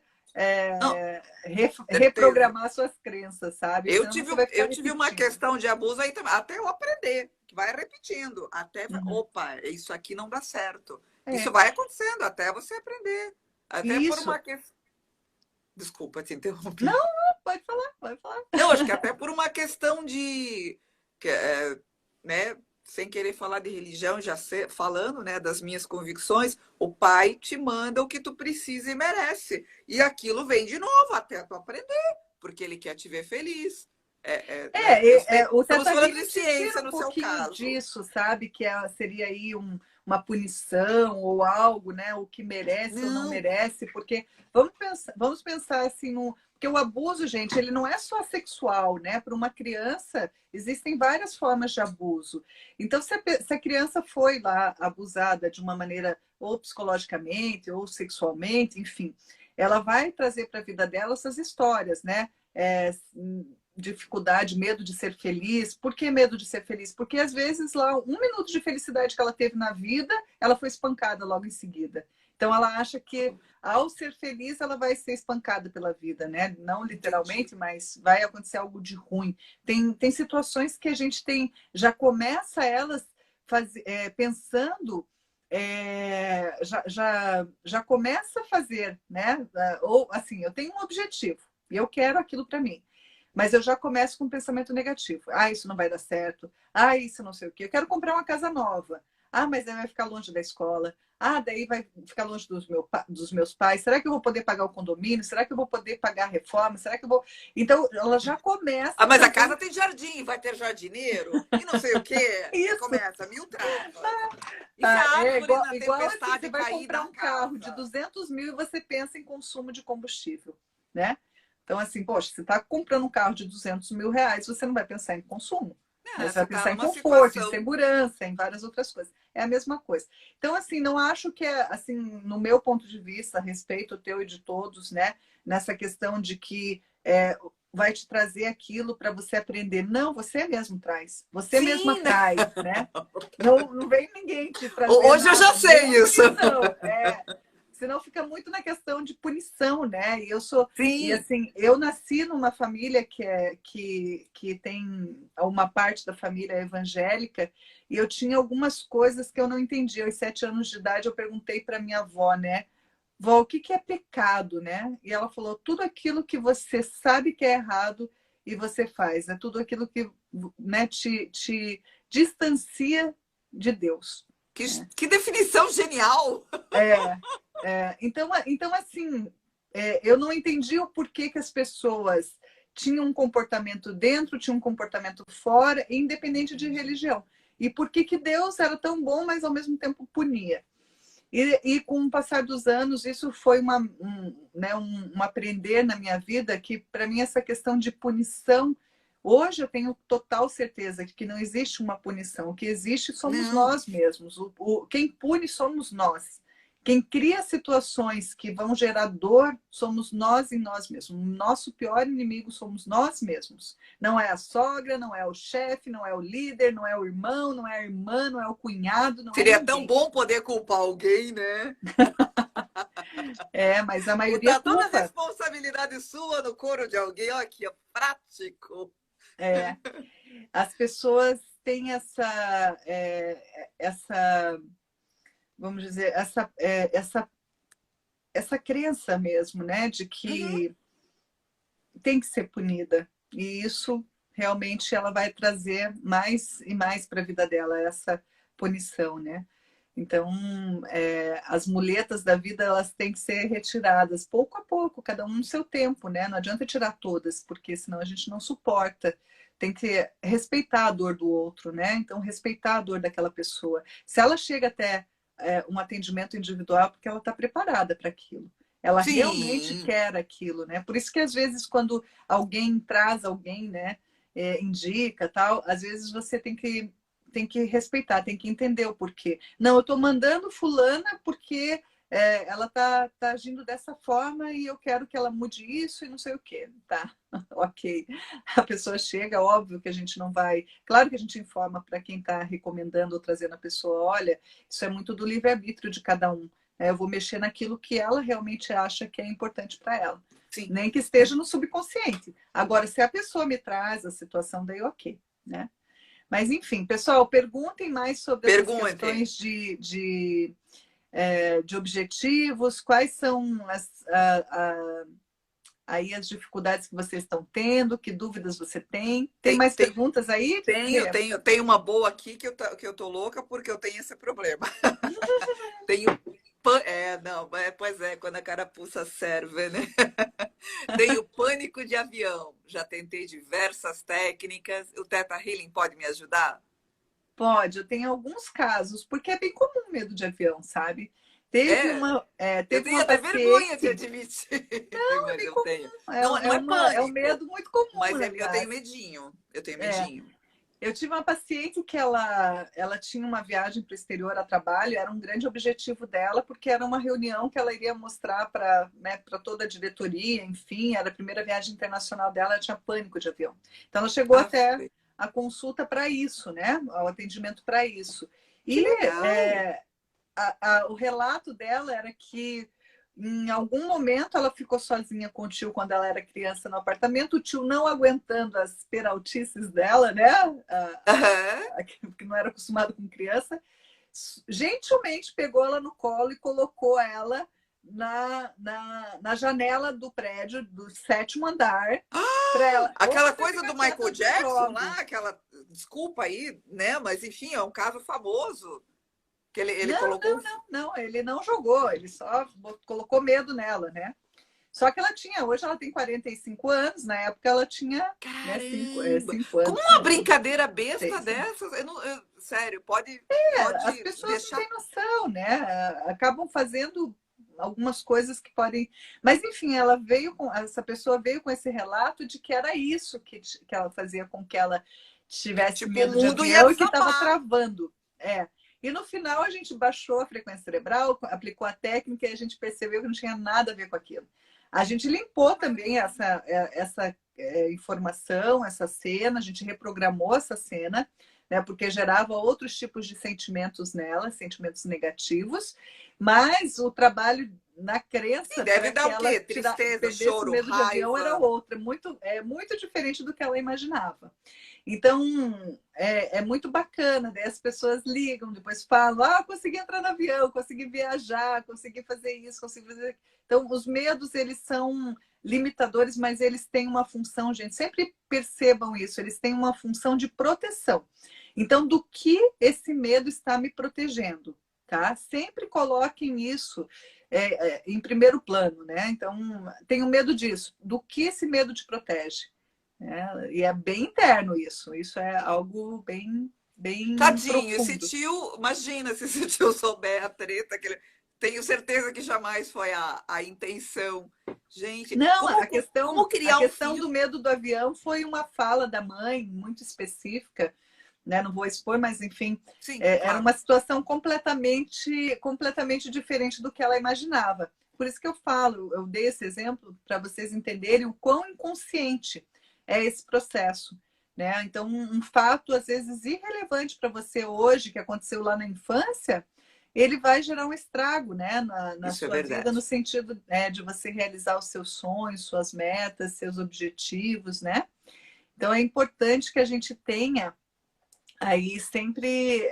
Não, certeza. reprogramar suas crenças, sabe? Eu Senão tive, você vai ficar eu tive uma repetindo. questão de abuso aí também, até eu aprender, que vai repetindo, Uhum. opa, isso aqui não dá certo. Isso É, vai acontecendo até você aprender. Até por isso. uma questão. Desculpa te Não, interromper. não, pode falar, pode falar. Não, acho que até por uma questão de, né, sem querer falar de religião, já falando, né, das minhas convicções, o pai te manda o que tu precisa e merece. E aquilo vem de novo até tu aprender, porque ele quer te ver feliz. Né, O estamos Teta falando de Healing te ensina ciência um no seu pouquinho caso. disso, sabe? Que seria aí uma punição ou algo, né? O que merece ou não Não, merece, porque vamos pensar assim no. Porque o abuso, gente, ele não é só sexual, né? Para uma criança, existem várias formas de abuso. Então, se a criança foi lá abusada de uma maneira ou psicologicamente ou sexualmente, enfim, ela vai trazer para a vida dela essas histórias, né? Dificuldade, medo de ser feliz. Por que medo de ser feliz? Porque às vezes lá 1 minuto de felicidade que ela teve na vida, ela foi espancada logo em seguida. Então ela acha que ao ser feliz ela vai ser espancada pela vida, né? Não entendi. literalmente, mas vai acontecer algo de ruim. Tem situações que a gente já começa elas pensando, já começa a fazer, né? Ou assim, eu tenho um objetivo e eu quero aquilo para mim. Mas eu já começo com um pensamento negativo. Ah, isso não vai dar certo. Ah, isso não sei o quê. Eu quero comprar uma casa nova. Ah, mas aí vai ficar longe da escola. Ah, daí vai ficar longe dos meus pais. Será que eu vou poder pagar o condomínio? Será que eu vou poder pagar a reforma? Será que eu vou. Então, ela já começa Ah, mas a também. casa tem jardim, vai ter jardineiro e não sei o quê. Isso. Começa mil travas. E se a árvore igual, na igual assim, tempestade você vai cair comprar na um carro de casa? 200 mil e você pensa em consumo de combustível, né? Então, assim, poxa, você está comprando um carro de 200 mil reais, você não vai pensar em consumo, né? É, Você vai você está pensar em numa conforto, em situação. segurança, em várias outras coisas. É a mesma coisa. Então, assim, não acho que é, assim, no meu ponto de vista, a respeito teu e de todos, né? Nessa questão de que vai te trazer aquilo para você aprender. Não, você mesmo traz. Você mesma Sim, né? traz, né? Não, não vem ninguém te trazer Hoje eu já nada, sei nenhuma isso. punição. Senão fica muito na questão de punição, né? E Sim. assim, eu nasci numa família que tem uma parte da família evangélica, e eu tinha algumas coisas que eu não entendia. Aos 7 anos de idade, eu perguntei para minha avó, né? Vó, o que que é pecado, né? E ela falou, tudo aquilo que você sabe que é errado e você faz, é tudo aquilo que, né, te distancia de Deus. Que, Né? que definição genial! É, então assim, eu não entendi o porquê que as pessoas tinham um comportamento dentro, tinham um comportamento fora, independente de religião. E por que que Deus era tão bom, mas ao mesmo tempo punia. E com o passar dos anos, isso foi né, um aprender na minha vida que, para mim, essa questão de punição, hoje eu tenho total certeza de que não existe uma punição. O que existe somos Não. nós mesmos. Quem pune somos nós. Quem cria situações que vão gerar dor somos nós em nós mesmos. O nosso pior inimigo somos nós mesmos. Não é a sogra, não é o chefe, não é o líder, não é o irmão, não é a irmã, não é o cunhado, não é Seria tão ninguém. bom poder culpar alguém, né? Mas a maioria Botar toda a culpa. responsabilidade sua no couro de alguém, olha aqui, ó, prático. É, as pessoas têm vamos dizer, essa crença mesmo, né, de Uhum. que tem que ser punida. E isso realmente ela vai trazer mais e mais para a vida dela, essa punição, né? Então, as muletas da vida elas têm que ser retiradas pouco a pouco, cada um no seu tempo, né? Não adianta tirar todas, porque senão a gente não suporta. Tem que respeitar a dor do outro, né? Então, respeitar a dor daquela pessoa. Se ela chega até um atendimento individual, é porque ela está preparada para aquilo. Ela realmente Sim. quer aquilo, né? Por isso que às vezes quando alguém traz alguém, né, indica tal, às vezes você tem que respeitar, tem que entender o porquê. Não, eu estou mandando fulana porque ela tá agindo dessa forma e eu quero que ela mude isso e não sei o quê. Tá, ok. A pessoa chega, óbvio que a gente não vai. Claro que a gente informa para quem está recomendando ou trazendo a pessoa, olha, isso é muito do livre-arbítrio de cada um. Eu vou mexer naquilo que ela realmente acha que é importante para ela. Sim. Nem que esteja no subconsciente. Agora, se a pessoa me traz a situação, daí ok, né? Mas, enfim, pessoal, perguntem mais sobre essas Pergunte. questões de objetivos, quais são aí as dificuldades que vocês estão tendo, que dúvidas você tem. Tem Tem, mais tem, perguntas aí? tenho uma boa aqui que eu tô louca porque eu tenho esse problema. Tenho. Não, pois é, quando a carapuça serve, né? Tenho pânico de avião. Já tentei diversas técnicas. O Theta Healing pode me ajudar? Pode, eu tenho alguns casos, porque é bem comum medo de avião, sabe? É. Eu Teve tenho uma até vergonha de paciente, admitir, não, é mas bem eu tenho. comum, Não, não é é um pânico, medo muito comum, mas na eu tenho verdade. medinho. Eu tenho É, medinho. eu tive uma paciente que ela tinha uma viagem para o exterior a trabalho, era um grande objetivo dela, porque era uma reunião que ela iria mostrar para, né, para toda a diretoria, enfim, era a primeira viagem internacional dela, ela tinha pânico de avião. Então ela chegou Ah, até a consulta para isso, né? O atendimento para isso. que E legal! o relato dela era que em algum momento ela ficou sozinha com o tio quando ela era criança no apartamento, o tio não aguentando as peraltices dela, né? Aham. Que não era acostumado com criança, gentilmente pegou ela no colo e colocou ela na janela do prédio do 7º andar para ela. Ou Aquela você coisa fica do Michael quieta, eu te Jackson jogo. lá, aquela. Desculpa aí, né? Mas enfim, é um caso famoso. Que ele Não, colocou. não, ele não jogou, ele só colocou medo nela, né? Só que ela tinha, hoje ela tem 45 anos, na época ela tinha, né, Caramba! cinco Como anos, uma não, brincadeira besta 6 anos. dessas? sério, pode As pessoas não deixar. têm noção, né? Acabam fazendo algumas coisas que podem. Mas, enfim, essa pessoa veio com esse relato de que era isso que ela fazia com que ela tivesse Tipo, o medo de mundo ia avião e que estava desabar. travando. É. E no final a gente baixou a frequência cerebral, aplicou a técnica e a gente percebeu que não tinha nada a ver com aquilo. A gente limpou também essa informação, essa cena, a gente reprogramou essa cena, né, porque gerava outros tipos de sentimentos nela, sentimentos negativos, mas o trabalho na Sim, crença deve para dar que o ela quê? Tristeza, perdesse o choro, medo de avião era raiva. outra, muito diferente do que ela imaginava. Então, é muito bacana, daí as pessoas ligam, depois falam, consegui entrar no avião, consegui viajar, consegui fazer isso, consegui fazer... Então, os medos, eles são limitadores, mas eles têm uma função, gente, sempre percebam isso, eles têm uma função de proteção. Então, do que esse medo está me protegendo, tá? Sempre coloquem isso em primeiro plano, né? Então, tenho medo disso. Do que esse medo te protege? E é bem interno isso. Isso é algo bem Tadinho, esse profundo. tio, imagina se esse tio souber a treta, tenho certeza que jamais foi a intenção. Gente, Não, como a criar um questão filho? do medo do avião foi uma fala da mãe muito específica, né? Não vou expor, mas enfim, Sim, era claro. uma situação completamente diferente do que ela imaginava. Por isso que eu dei esse exemplo para vocês entenderem o quão inconsciente é esse processo, né? Então, um fato às vezes irrelevante para você hoje, que aconteceu lá na infância, ele vai gerar um estrago, né, na Isso é sua vida, no verdade. sentido, de você realizar os seus sonhos, suas metas, seus objetivos, né? Então é importante que a gente tenha aí sempre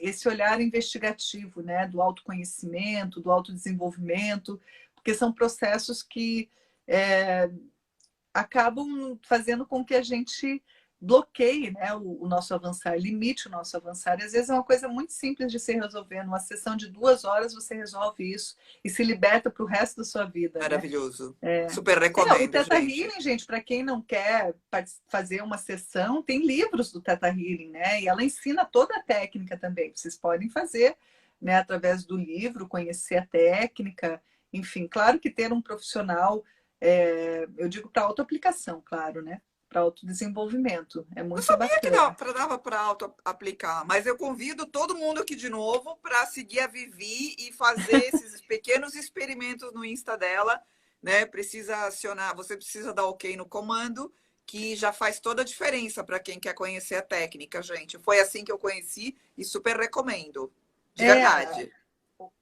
esse olhar investigativo, né, do autoconhecimento, do autodesenvolvimento, porque são processos que acabam fazendo com que a gente bloqueie, né, o nosso avançar, limite o nosso avançar. E às vezes é uma coisa muito simples de se resolver. Numa sessão de 2 horas você resolve isso e se liberta para o resto da sua vida, né? Maravilhoso. Super O recomendo, Theta gente. Healing, gente, para quem não quer fazer uma sessão, tem livros do Theta Healing, né? E ela ensina toda a técnica também. Vocês podem fazer, né, através do livro, conhecer a técnica, enfim, claro que ter um profissional, eu digo para autoaplicação, claro, né? Para autodesenvolvimento. É Não muito sabia que bacana. dava para auto-aplicar, mas eu convido todo mundo aqui de novo para seguir a Vivi e fazer esses pequenos experimentos no Insta dela, né? Você precisa dar OK no comando, que já faz toda a diferença para quem quer conhecer a técnica, gente. Foi assim que eu conheci e super recomendo, de É, verdade.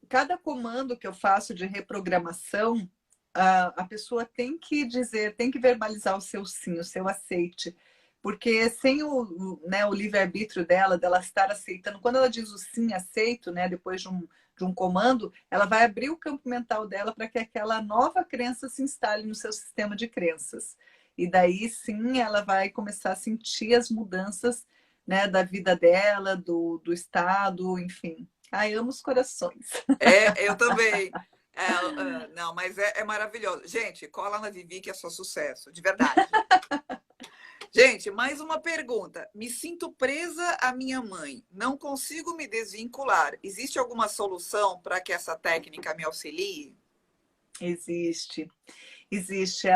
cada comando que eu faço de reprogramação, a pessoa tem que dizer, tem que verbalizar o seu sim, o seu aceite. Porque sem né, o livre-arbítrio dela estar aceitando, quando ela diz o sim, aceito, né, depois de um comando, ela vai abrir o campo mental dela para que aquela nova crença se instale no seu sistema de crenças. E daí sim ela vai começar a sentir as mudanças, né, da vida dela, do estado, enfim. Ai, amo os corações. Eu também. Não, mas é maravilhoso. Gente, cola na Vivi que é só sucesso, de verdade. Gente, mais uma pergunta. Me sinto presa à minha mãe. Não consigo me desvincular. Existe alguma solução para que essa técnica me auxilie? Existe, existe.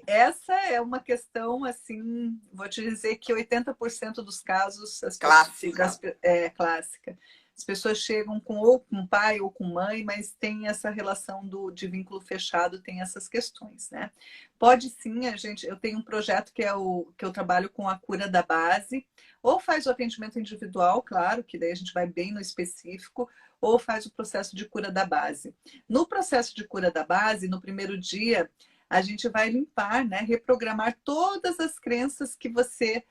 Essa é uma questão, assim, vou te dizer que 80% dos casos as pessoas Clássica. é clássica. As pessoas chegam ou com pai ou com mãe, mas tem essa relação de vínculo fechado, tem essas questões, né? Pode sim, eu tenho um projeto que eu trabalho com a cura da base, ou faz o atendimento individual, claro, que daí a gente vai bem no específico, ou faz o processo de cura da base. No processo de cura da base, no primeiro dia, a gente vai limpar, né, reprogramar todas as crenças que você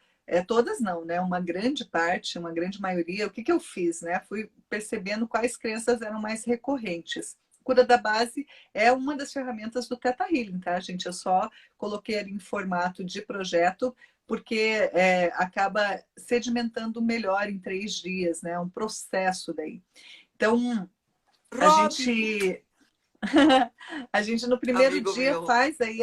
todas não, né? Uma grande parte, uma grande maioria. O que eu fiz, né? Fui percebendo quais crenças eram mais recorrentes. Cura da base é uma das ferramentas do Theta Healing, tá, gente? Eu só coloquei ali em formato de projeto porque acaba sedimentando melhor em 3 dias, né? Um processo daí. Então, a Rob, gente a gente no primeiro amigo dia meu. faz aí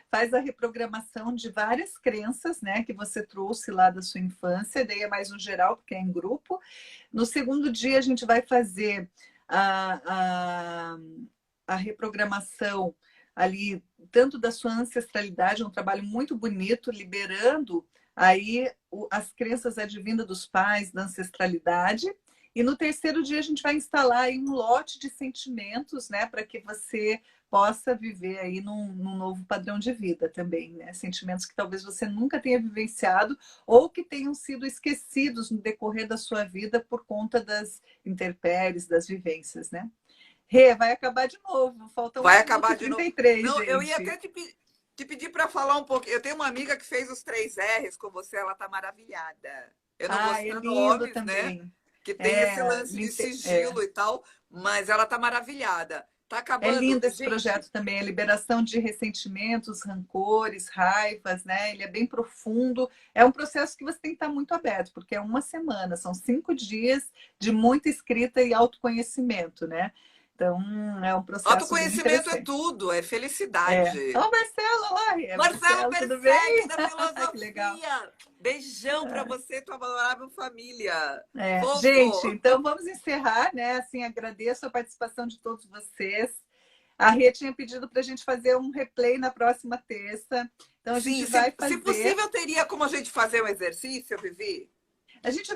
faz a reprogramação de várias crenças, né, que você trouxe lá da sua infância, daí é mais no geral, porque é em grupo. No segundo dia, a gente vai fazer a reprogramação ali, tanto da sua ancestralidade, é um trabalho muito bonito, liberando aí as crenças advindas dos pais, da ancestralidade. E no terceiro dia a gente vai instalar aí um lote de sentimentos, né, para que você possa viver aí num novo padrão de vida também, né? Sentimentos que talvez você nunca tenha vivenciado ou que tenham sido esquecidos no decorrer da sua vida por conta das intempéries, das vivências, né? Rê, vai acabar de novo. Falta 1 Vai minuto acabar e de novo. 33, Não, gente. eu ia até te pedir para falar um pouquinho. Eu tenho uma amiga que fez os 3 R's com você, ela tá maravilhada. Eu não vou Ah, é citar lindo nomes, né? também. Que tem esse É, lance de sigilo e tal, mas ela tá maravilhada. Tá é acabando. lindo esse Gente, projeto também, a liberação de ressentimentos, rancores, raivas, né? Ele é bem profundo. É um processo que você tem que estar muito aberto, porque é 1 semana, são 5 dias de muita escrita e autoconhecimento, né? Então, é um processo bem autoconhecimento é interessante. tudo, é É. felicidade. Ó, o Marcelo lá, Marcelo Marcelo, tudo bem? Perseg, da Que legal. filosofia. Beijão para você e tua adorável família. Gente, Fofo. então vamos encerrar, né? Assim, agradeço a participação de todos vocês. A Rê tinha pedido para a gente fazer um replay na próxima terça. Então a Sim, gente vai se fazer. possível, teria como a gente fazer um exercício, Vivi? A gente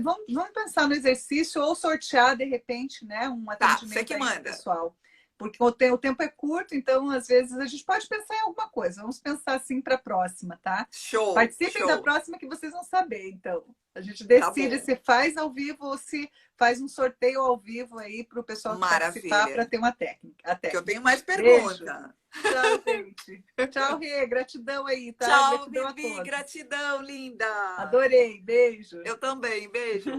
vamos pensar no exercício ou sortear de repente, né, um Tá, você atendimento que aí manda. pessoal. Porque o tempo é curto, então às vezes a gente pode pensar em alguma coisa. Vamos pensar assim para a próxima, tá? Show, Participem da show. próxima que vocês vão saber, então. A gente Tá decide bom. se faz ao vivo ou se faz um sorteio ao vivo aí para o pessoal que participar para Maravilha. ter uma técnica. A Que eu técnica. tenho mais Beijo. pergunta. Tchau, gente. Tchau, Rê. Gratidão aí, tá? Tchau, Gratidão a Vivi. todos. Gratidão, linda. Adorei. Beijo. Eu também. Beijo.